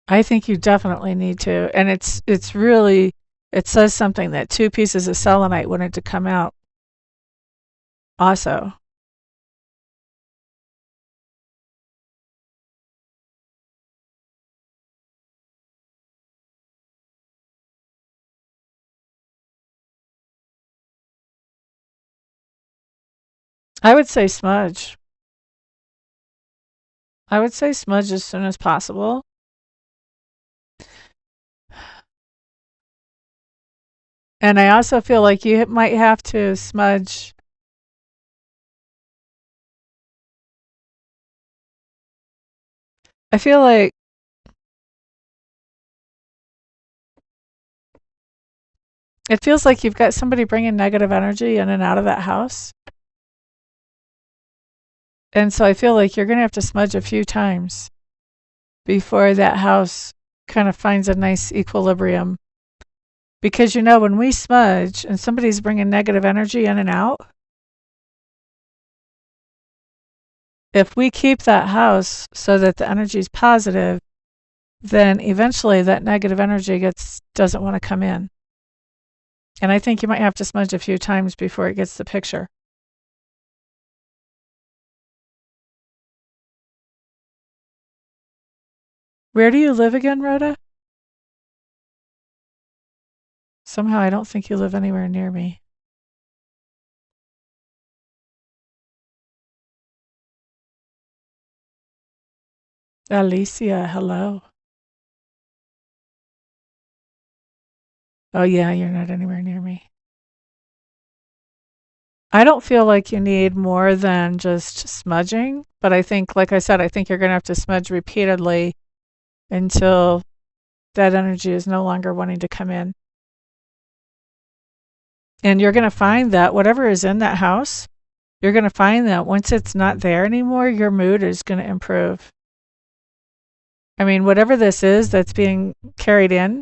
I think you definitely need to. And it's really, it says something that 2 pieces of selenite wanted to come out also. I would say smudge. I would say smudge as soon as possible. And I also feel like you might have to smudge. I feel like it feels like you've got somebody bringing negative energy in and out of that house. And so I feel like you're going to have to smudge a few times before that house kind of finds a nice equilibrium. Because, when we smudge and somebody's bringing negative energy in and out, if we keep that house so that the energy is positive, then eventually that negative energy doesn't want to come in. And I think you might have to smudge a few times before it gets the picture. Where do you live again, Rhoda? Somehow I don't think you live anywhere near me. Alicia, hello. Oh yeah, you're not anywhere near me. I don't feel like you need more than just smudging, but I think, like I said, I think you're going to have to smudge repeatedly until that energy is no longer wanting to come in. And you're going to find that whatever is in that house, you're going to find that once it's not there anymore, your mood is going to improve. I mean, whatever this is that's being carried in,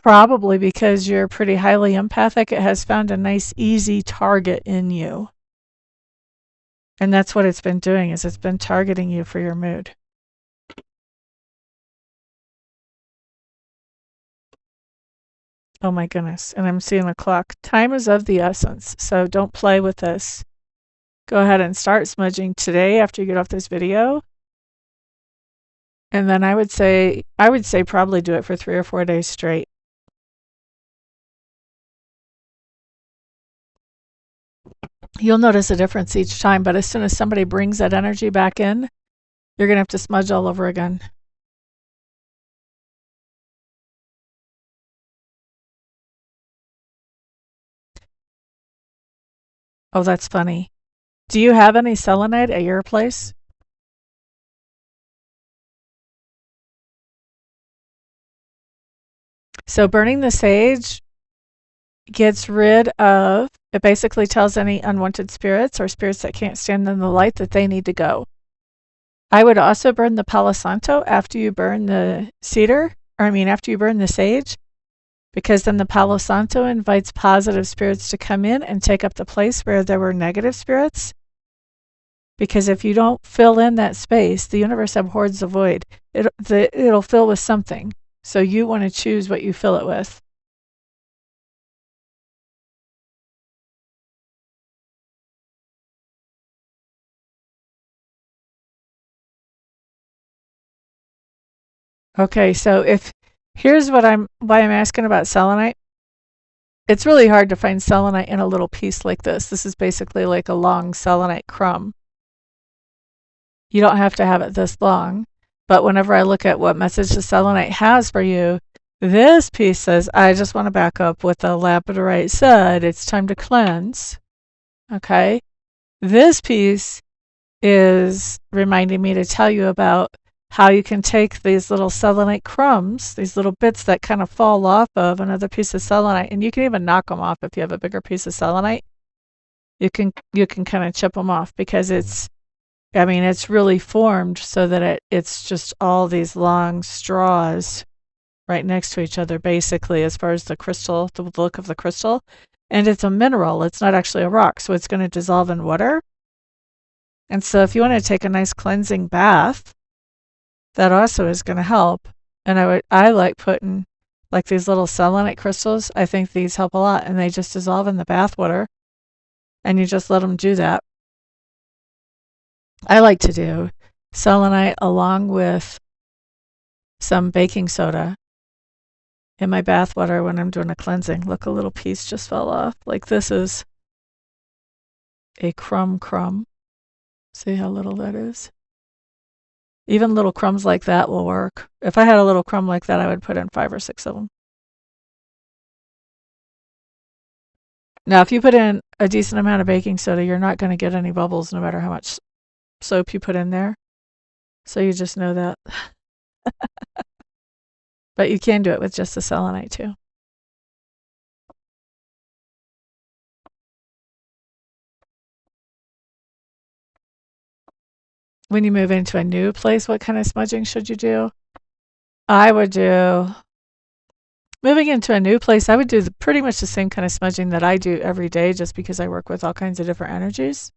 probably because you're pretty highly empathic, it has found a nice, easy target in you. And that's what it's been doing, is it's been targeting you for your mood. Oh my goodness. And I'm seeing the clock. Time is of the essence, so don't play with this. Go ahead and start smudging today after you get off this video. And then I would say probably do it for 3 or 4 days straight. You'll notice a difference each time, but as soon as somebody brings that energy back in, you're going to have to smudge all over again. Oh, that's funny. Do you have any selenite at your place? So burning the sage gets rid of, it basically tells any unwanted spirits or spirits that can't stand in the light that they need to go. I would also burn the Palo Santo after you burn the after you burn the sage, because then the Palo Santo invites positive spirits to come in and take up the place where there were negative spirits. Because if you don't fill in that space, the universe abhors the void. It'll fill with something. So you want to choose what you fill it with. Okay, so here's why I'm asking about selenite. It's really hard to find selenite in a little piece like this. This is basically like a long selenite crumb. You don't have to have it this long, but whenever I look at what message the selenite has for you, this piece says, I just want to back up what the labradorite said. It's time to cleanse. Okay. This piece is reminding me to tell you about how you can take these little selenite crumbs, these little bits that kind of fall off of another piece of selenite, and you can even knock them off if you have a bigger piece of selenite. You can kind of chip them off, because it's really formed so that it's just all these long straws right next to each other, basically, as far as the crystal, the look of the crystal. And it's a mineral. It's not actually a rock, so it's going to dissolve in water. And so if you want to take a nice cleansing bath, that also is going to help. And I like putting like these little selenite crystals. I think these help a lot, and they just dissolve in the bath water, and you just let them do that. I like to do selenite along with some baking soda in my bath water when I'm doing a cleansing. Look, a little piece just fell off. Like, this is a crumb. See how little that is? Even little crumbs like that will work. If I had a little crumb like that, I would put in 5 or 6 of them. Now, if you put in a decent amount of baking soda, you're not going to get any bubbles no matter how much soap you put in there. So you just know that. But you can do it with just the selenite too. When you move into a new place, what kind of smudging should you do? I would do moving into a new place, I would do pretty much the same kind of smudging that I do every day, just because I work with all kinds of different energies.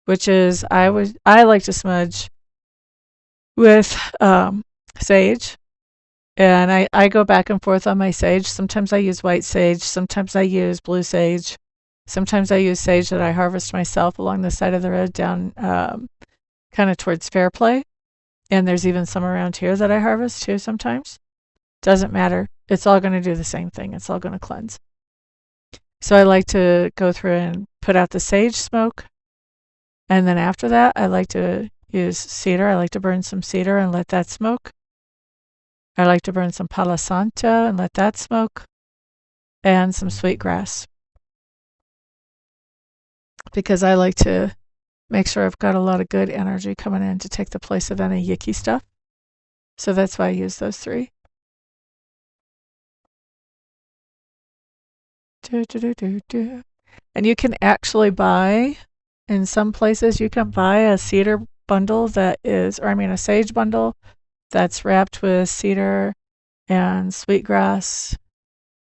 Which is, I like to smudge with sage, and I go back and forth on my sage. Sometimes I use white sage, sometimes I use blue sage, sometimes I use sage that I harvest myself along the side of the road down kind of towards Fairplay, and there's even some around here that I harvest too sometimes. Doesn't matter. It's all going to do the same thing. It's all going to cleanse. So I like to go through and put out the sage smoke, and then after that, I like to use cedar. I like to burn some cedar and let that smoke. I like to burn some Palo Santo and let that smoke, and some sweetgrass, because I like to make sure I've got a lot of good energy coming in to take the place of any yicky stuff. So that's why I use those three. And you can actually buy, in some places, you can buy a cedar bundle that is, or I mean a sage bundle that's wrapped with cedar and sweetgrass.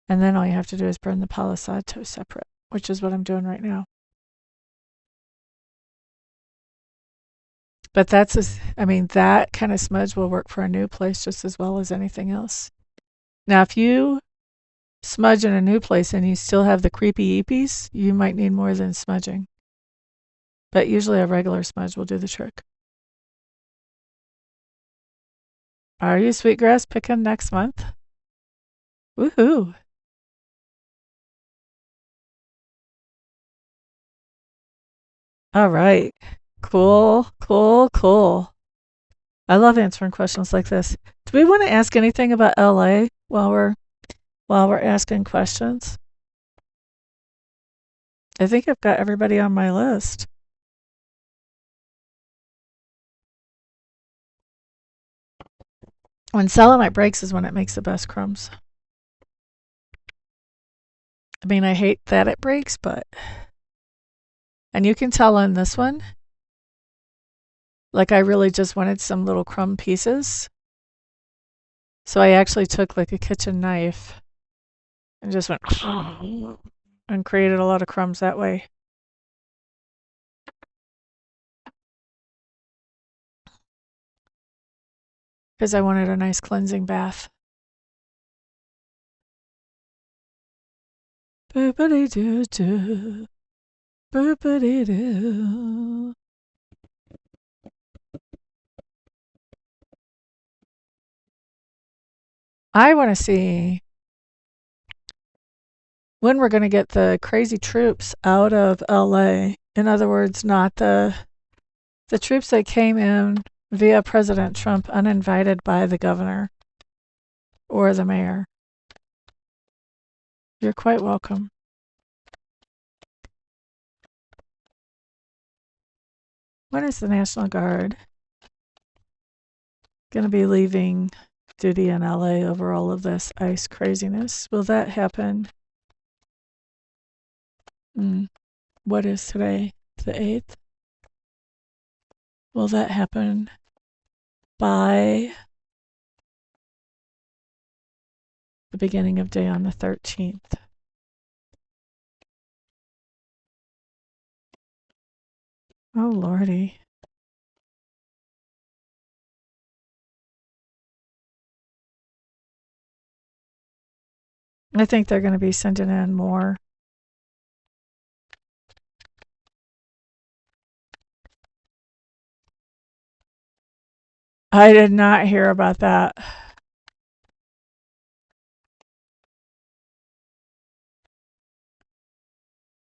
And then all you have to do is burn the Palo Santo separate, which is what I'm doing right now. But that kind of smudge will work for a new place just as well as anything else. Now, if you smudge in a new place and you still have the creepy eepies, you might need more than smudging. But usually a regular smudge will do the trick. Are you sweetgrass picking next month? Woohoo! All right. Cool, cool, cool. I love answering questions like this. Do we want to ask anything about LA while we're asking questions? I think I've got everybody on my list. When selenite breaks is when it makes the best crumbs. I mean, I hate that it breaks, but... And you can tell on this one, like I really just wanted some little crumb pieces. So I actually took like a kitchen knife and just went and created a lot of crumbs that way. Because I wanted a nice cleansing bath. Boopity-doo-doo. Boopity-doo. I want to see when we're going to get the crazy troops out of LA. In other words, not the troops that came in via President Trump uninvited by the governor or the mayor. You're quite welcome. When is the National Guard going to be leaving duty in LA over all of this ICE craziness? Will that happen? What is today? The 8th? Will that happen by the beginning of day on the 13th? Oh, Lordy. I think they're going to be sending in more. I did not hear about that.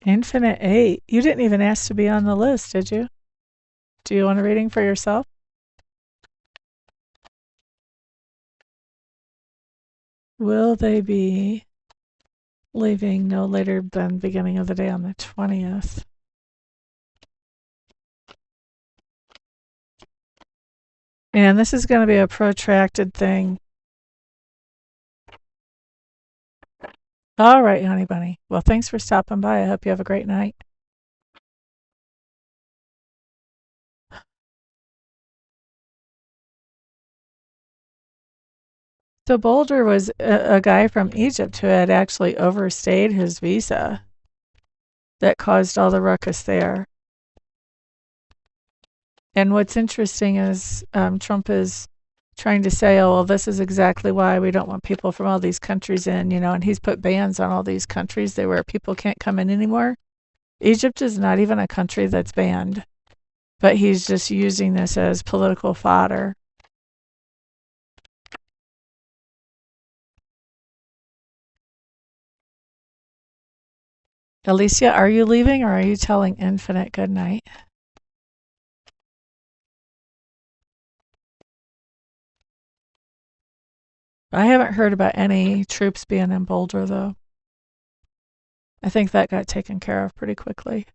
Infinite 8. You didn't even ask to be on the list, did you? Do you want a reading for yourself? Will they be leaving no later than beginning of the day on the 20th? And this is going to be a protracted thing. All right, honey bunny. Well, thanks for stopping by. I hope you have a great night. So Boulder was a guy from Egypt who had actually overstayed his visa that caused all the ruckus there. And what's interesting is Trump is trying to say, oh, well, this is exactly why we don't want people from all these countries in, and he's put bans on all these countries where people can't come in anymore. Egypt is not even a country that's banned, but he's just using this as political fodder. Alicia, are you leaving or are you telling Infinite good night? I haven't heard about any troops being in Boulder, though. I think that got taken care of pretty quickly.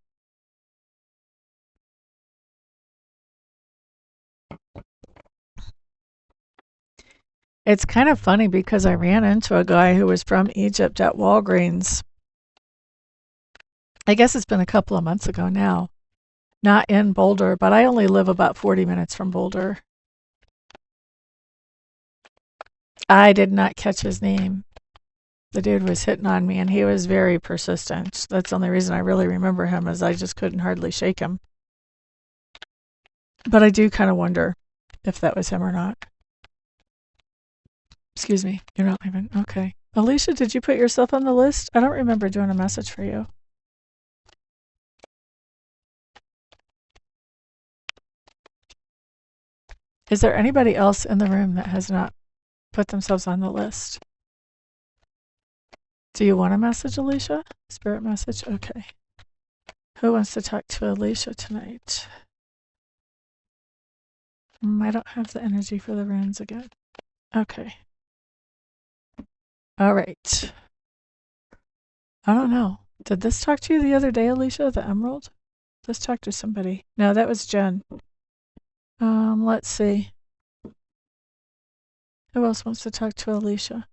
It's kind of funny because I ran into a guy who was from Egypt at Walgreens. I guess it's been a couple of months ago now. Not in Boulder, but I only live about 40 minutes from Boulder. I did not catch his name. The dude was hitting on me and he was very persistent. That's the only reason I really remember him, is I just couldn't hardly shake him. But I do kind of wonder if that was him or not. Excuse me, you're not leaving. Okay. Alicia, did you put yourself on the list? I don't remember doing a message for you. Is there anybody else in the room that has not put themselves on the list? Do you want a message, Alicia? Spirit message? Okay. Who wants to talk to Alicia tonight? I don't have the energy for the runes again. Okay. All right. I don't know. Did this talk to you the other day, Alicia, the emerald? Let's talk to somebody. No, that was Jen. Let's see. Who else wants to talk to Alicia?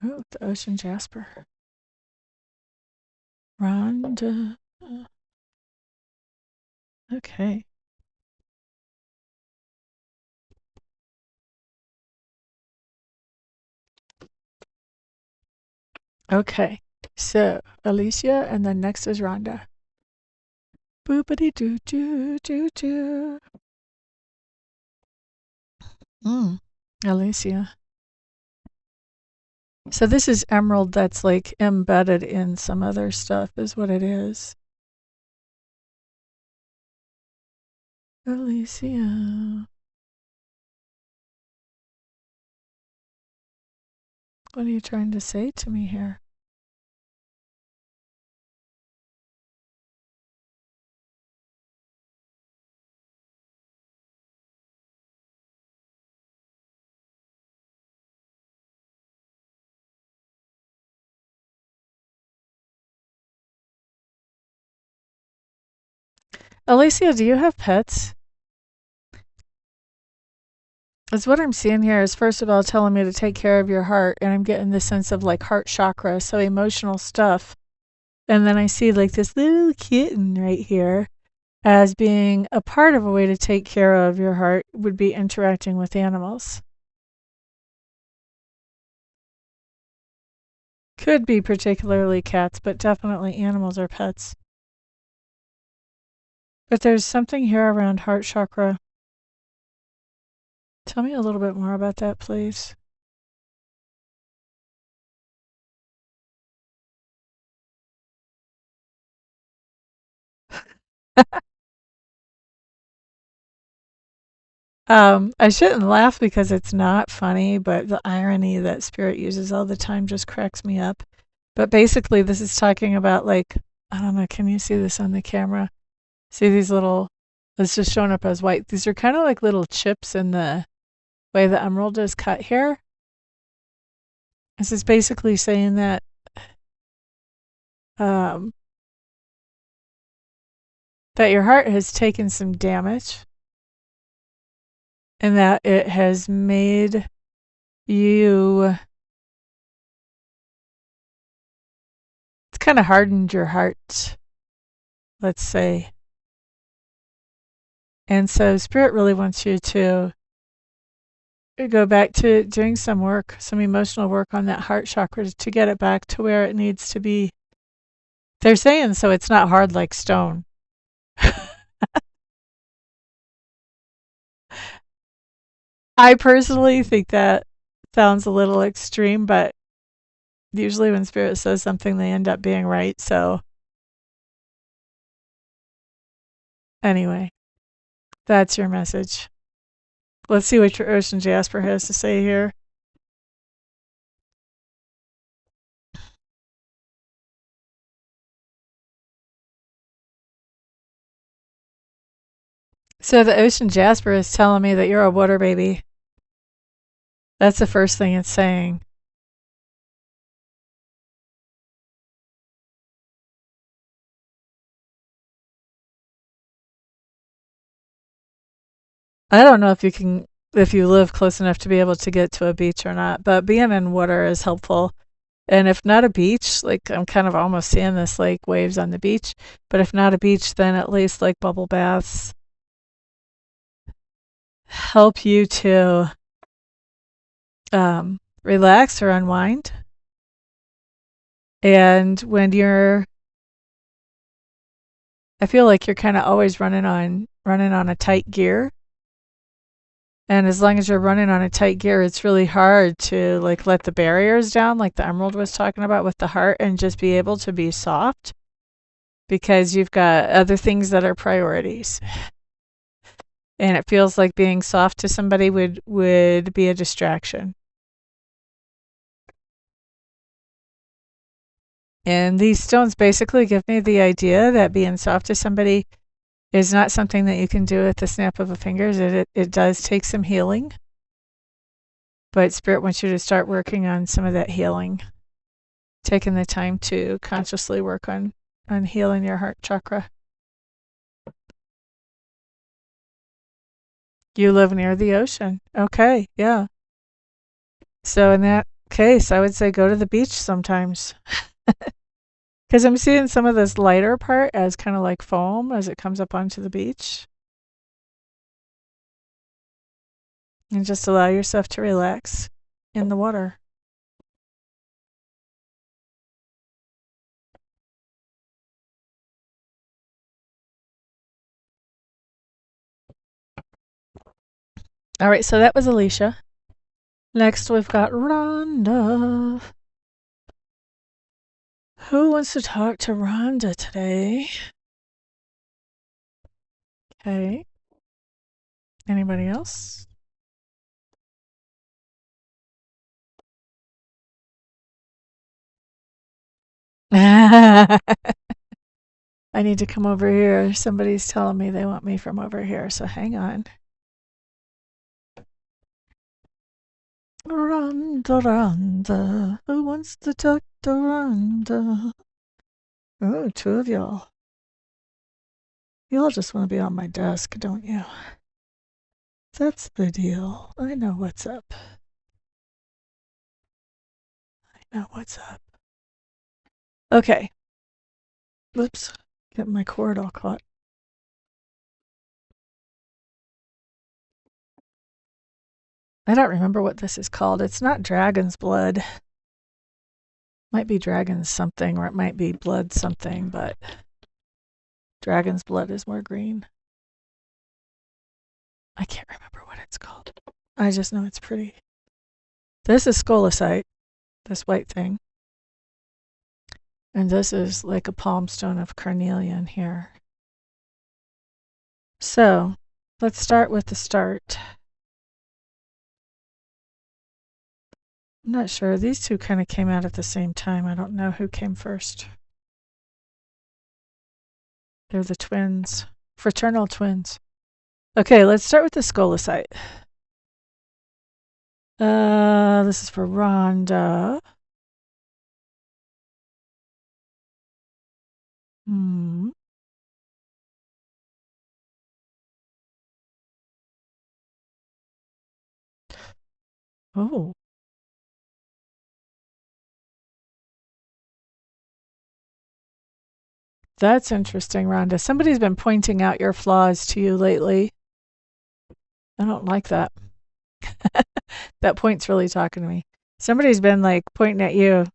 Oh, the ocean jasper. Rhonda. Okay. Okay. So, Alicia, and then next is Rhonda. Boopity doo doo doo doo. Alicia. So this is emerald that's like embedded in some other stuff is what it is. Alicia. What are you trying to say to me here? Alicia, do you have pets? Because what I'm seeing here is, first of all, telling me to take care of your heart, and I'm getting the sense of like heart chakra, so emotional stuff. And then I see like this little kitten right here as being a part of a way to take care of your heart would be interacting with animals. Could be particularly cats, but definitely animals or pets. But there's something here around heart chakra. Tell me a little bit more about that, please. I shouldn't laugh because it's not funny, but the irony that spirit uses all the time just cracks me up. But basically, this is talking about like, I don't know, can you see this on the camera? See these little, it's just showing up as white. These are kind of like little chips in the way the emerald is cut here. This is basically saying that that your heart has taken some damage and that it has made you, it's kind of hardened your heart, let's say. And so spirit really wants you to go back to doing some work, some emotional work on that heart chakra to get it back to where it needs to be. They're saying so it's not hard like stone. I personally think that sounds a little extreme, but usually when spirit says something, they end up being right. So, anyway, that's your message. Let's see what your ocean jasper has to say here. So, the ocean jasper is telling me that you're a water baby. That's the first thing it's saying. I don't know if you live close enough to be able to get to a beach or not, but being in water is helpful. And if not a beach, like I'm kind of almost seeing this like waves on the beach, but if not a beach, then at least like bubble baths help you to relax or unwind. And when I feel like you're kind of always running on a tight gear. And as long as you're running on a tight gear, it's really hard to like let the barriers down, like the Emerald was talking about with the heart, and just be able to be soft because you've got other things that are priorities. And it feels like being soft to somebody would be a distraction. And these stones basically give me the idea that being soft to somebody is not something that you can do at the snap of a fingers. It does take some healing. But Spirit wants you to start working on some of that healing, taking the time to consciously work on healing your heart chakra. You live near the ocean. Okay, yeah. So in that case, I would say go to the beach sometimes. Because I'm seeing some of this lighter part as kind of like foam as it comes up onto the beach. And just allow yourself to relax in the water. All right, so that was Alicia. Next, we've got Rhonda. Who wants to talk to Rhonda today? Okay. Anybody else? I need to come over here. Somebody's telling me they want me from over here, so hang on. Rhonda. Who wants to talk to Rhonda? Oh, two of y'all. You all just want to be on my desk, don't you? That's the deal. I know what's up. I know what's up. Okay. Whoops. Get my cord all caught. I don't remember what this is called. It's not dragon's blood. Might be dragon's something, or it might be blood something, but dragon's blood is more green. I can't remember what it's called. I just know it's pretty. This is scolecite, this white thing. And this is like a palm stone of carnelian here. So let's start with the start. I'm not sure. These two kind of came out at the same time. I don't know who came first. They're the twins, fraternal twins. Okay, let's start with the scolecite. This is for Rhonda. Oh. That's interesting, Rhonda. Somebody's been pointing out your flaws to you lately. I don't like that. That point's really talking to me. Somebody's been like pointing at you,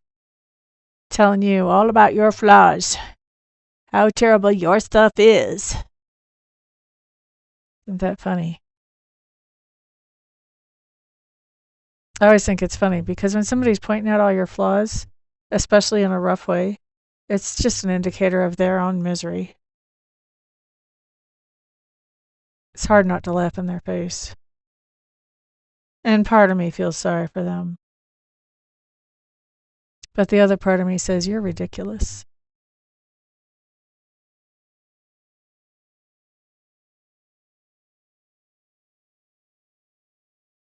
telling you all about your flaws, how terrible your stuff is. Isn't that funny? I always think it's funny because when somebody's pointing out all your flaws, especially in a rough way, it's just an indicator of their own misery. It's hard not to laugh in their face. And part of me feels sorry for them. But the other part of me says, you're ridiculous.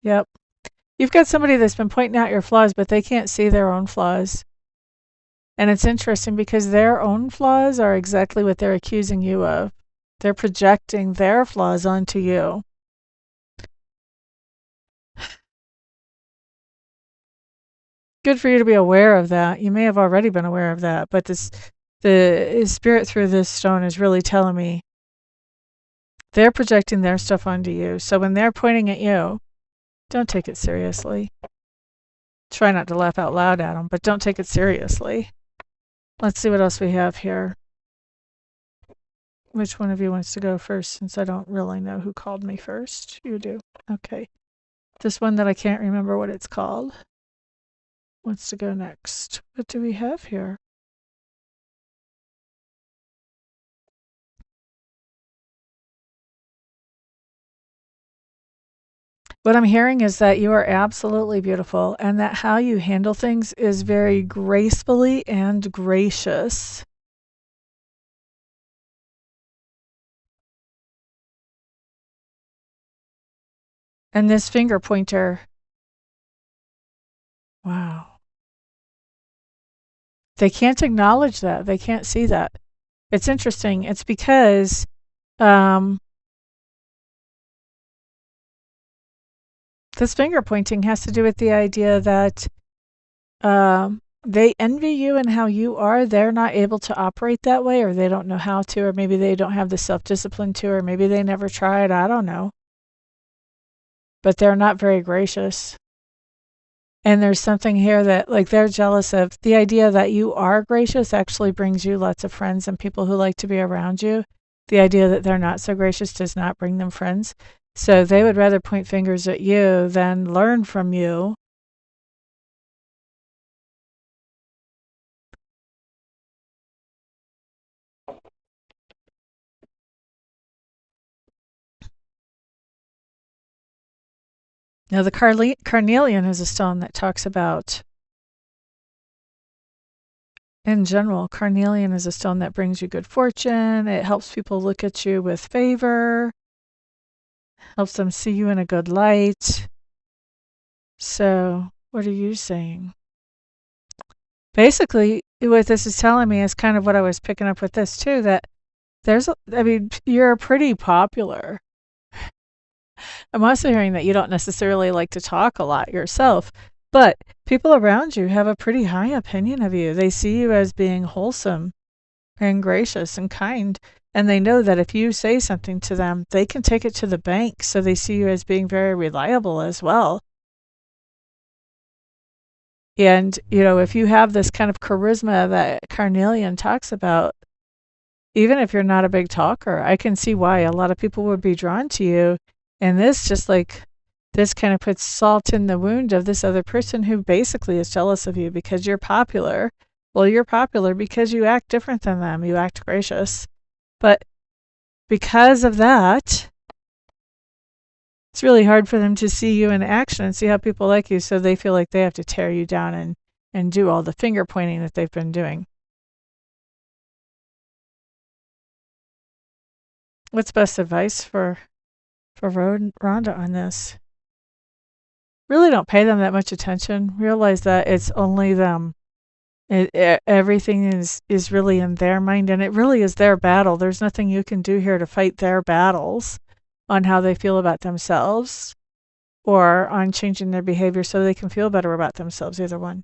Yep. You've got somebody that's been pointing out your flaws, but they can't see their own flaws. And it's interesting because their own flaws are exactly what they're accusing you of. They're projecting their flaws onto you. Good for you to be aware of that. You may have already been aware of that, but the spirit through this stone is really telling me they're projecting their stuff onto you. So when they're pointing at you, don't take it seriously. Try not to laugh out loud at them, but don't take it seriously. Let's see what else we have here. Which one of you wants to go first, since I don't really know who called me first? You do. Okay. This one that I can't remember what it's called wants to go next. What do we have here? What I'm hearing is that you are absolutely beautiful and that how you handle things is very gracefully and gracious. And this finger pointer, wow. They can't acknowledge that. They can't see that. It's interesting. It's because this finger pointing has to do with the idea that they envy you and how you are. They're not able to operate that way, or they don't know how to, or maybe they don't have the self-discipline to, or maybe they never tried. I don't know. But they're not very gracious. And there's something here that, like, they're jealous of. The idea that you are gracious actually brings you lots of friends and people who like to be around you. The idea that they're not so gracious does not bring them friends. So they would rather point fingers at you than learn from you. Now, the carnelian is a stone that talks about, in general, carnelian is a stone that brings you good fortune. It helps people look at you with favor, helps them see you in a good light. So, what are you saying? Basically, what this is telling me is kind of what I was picking up with this too, that you're pretty popular. I'm also hearing that you don't necessarily like to talk a lot yourself, but people around you have a pretty high opinion of you. They see you as being wholesome and gracious and kind, and they know that if you say something to them, they can take it to the bank, so they see you as being very reliable as well. And, if you have this kind of charisma that Carnelian talks about, even if you're not a big talker, I can see why a lot of people would be drawn to you. And this kind of puts salt in the wound of this other person who basically is jealous of you because you're popular. Well, you're popular because you act different than them. You act gracious. But because of that, it's really hard for them to see you in action and see how people like you, so they feel like they have to tear you down and do all the finger pointing that they've been doing. What's best advice for Rhonda on this? Really don't pay them that much attention. Realize that it's only them. Everything is really in their mind, and it really is their battle. There's nothing you can do here to fight their battles on how they feel about themselves or on changing their behavior so they can feel better about themselves, either one.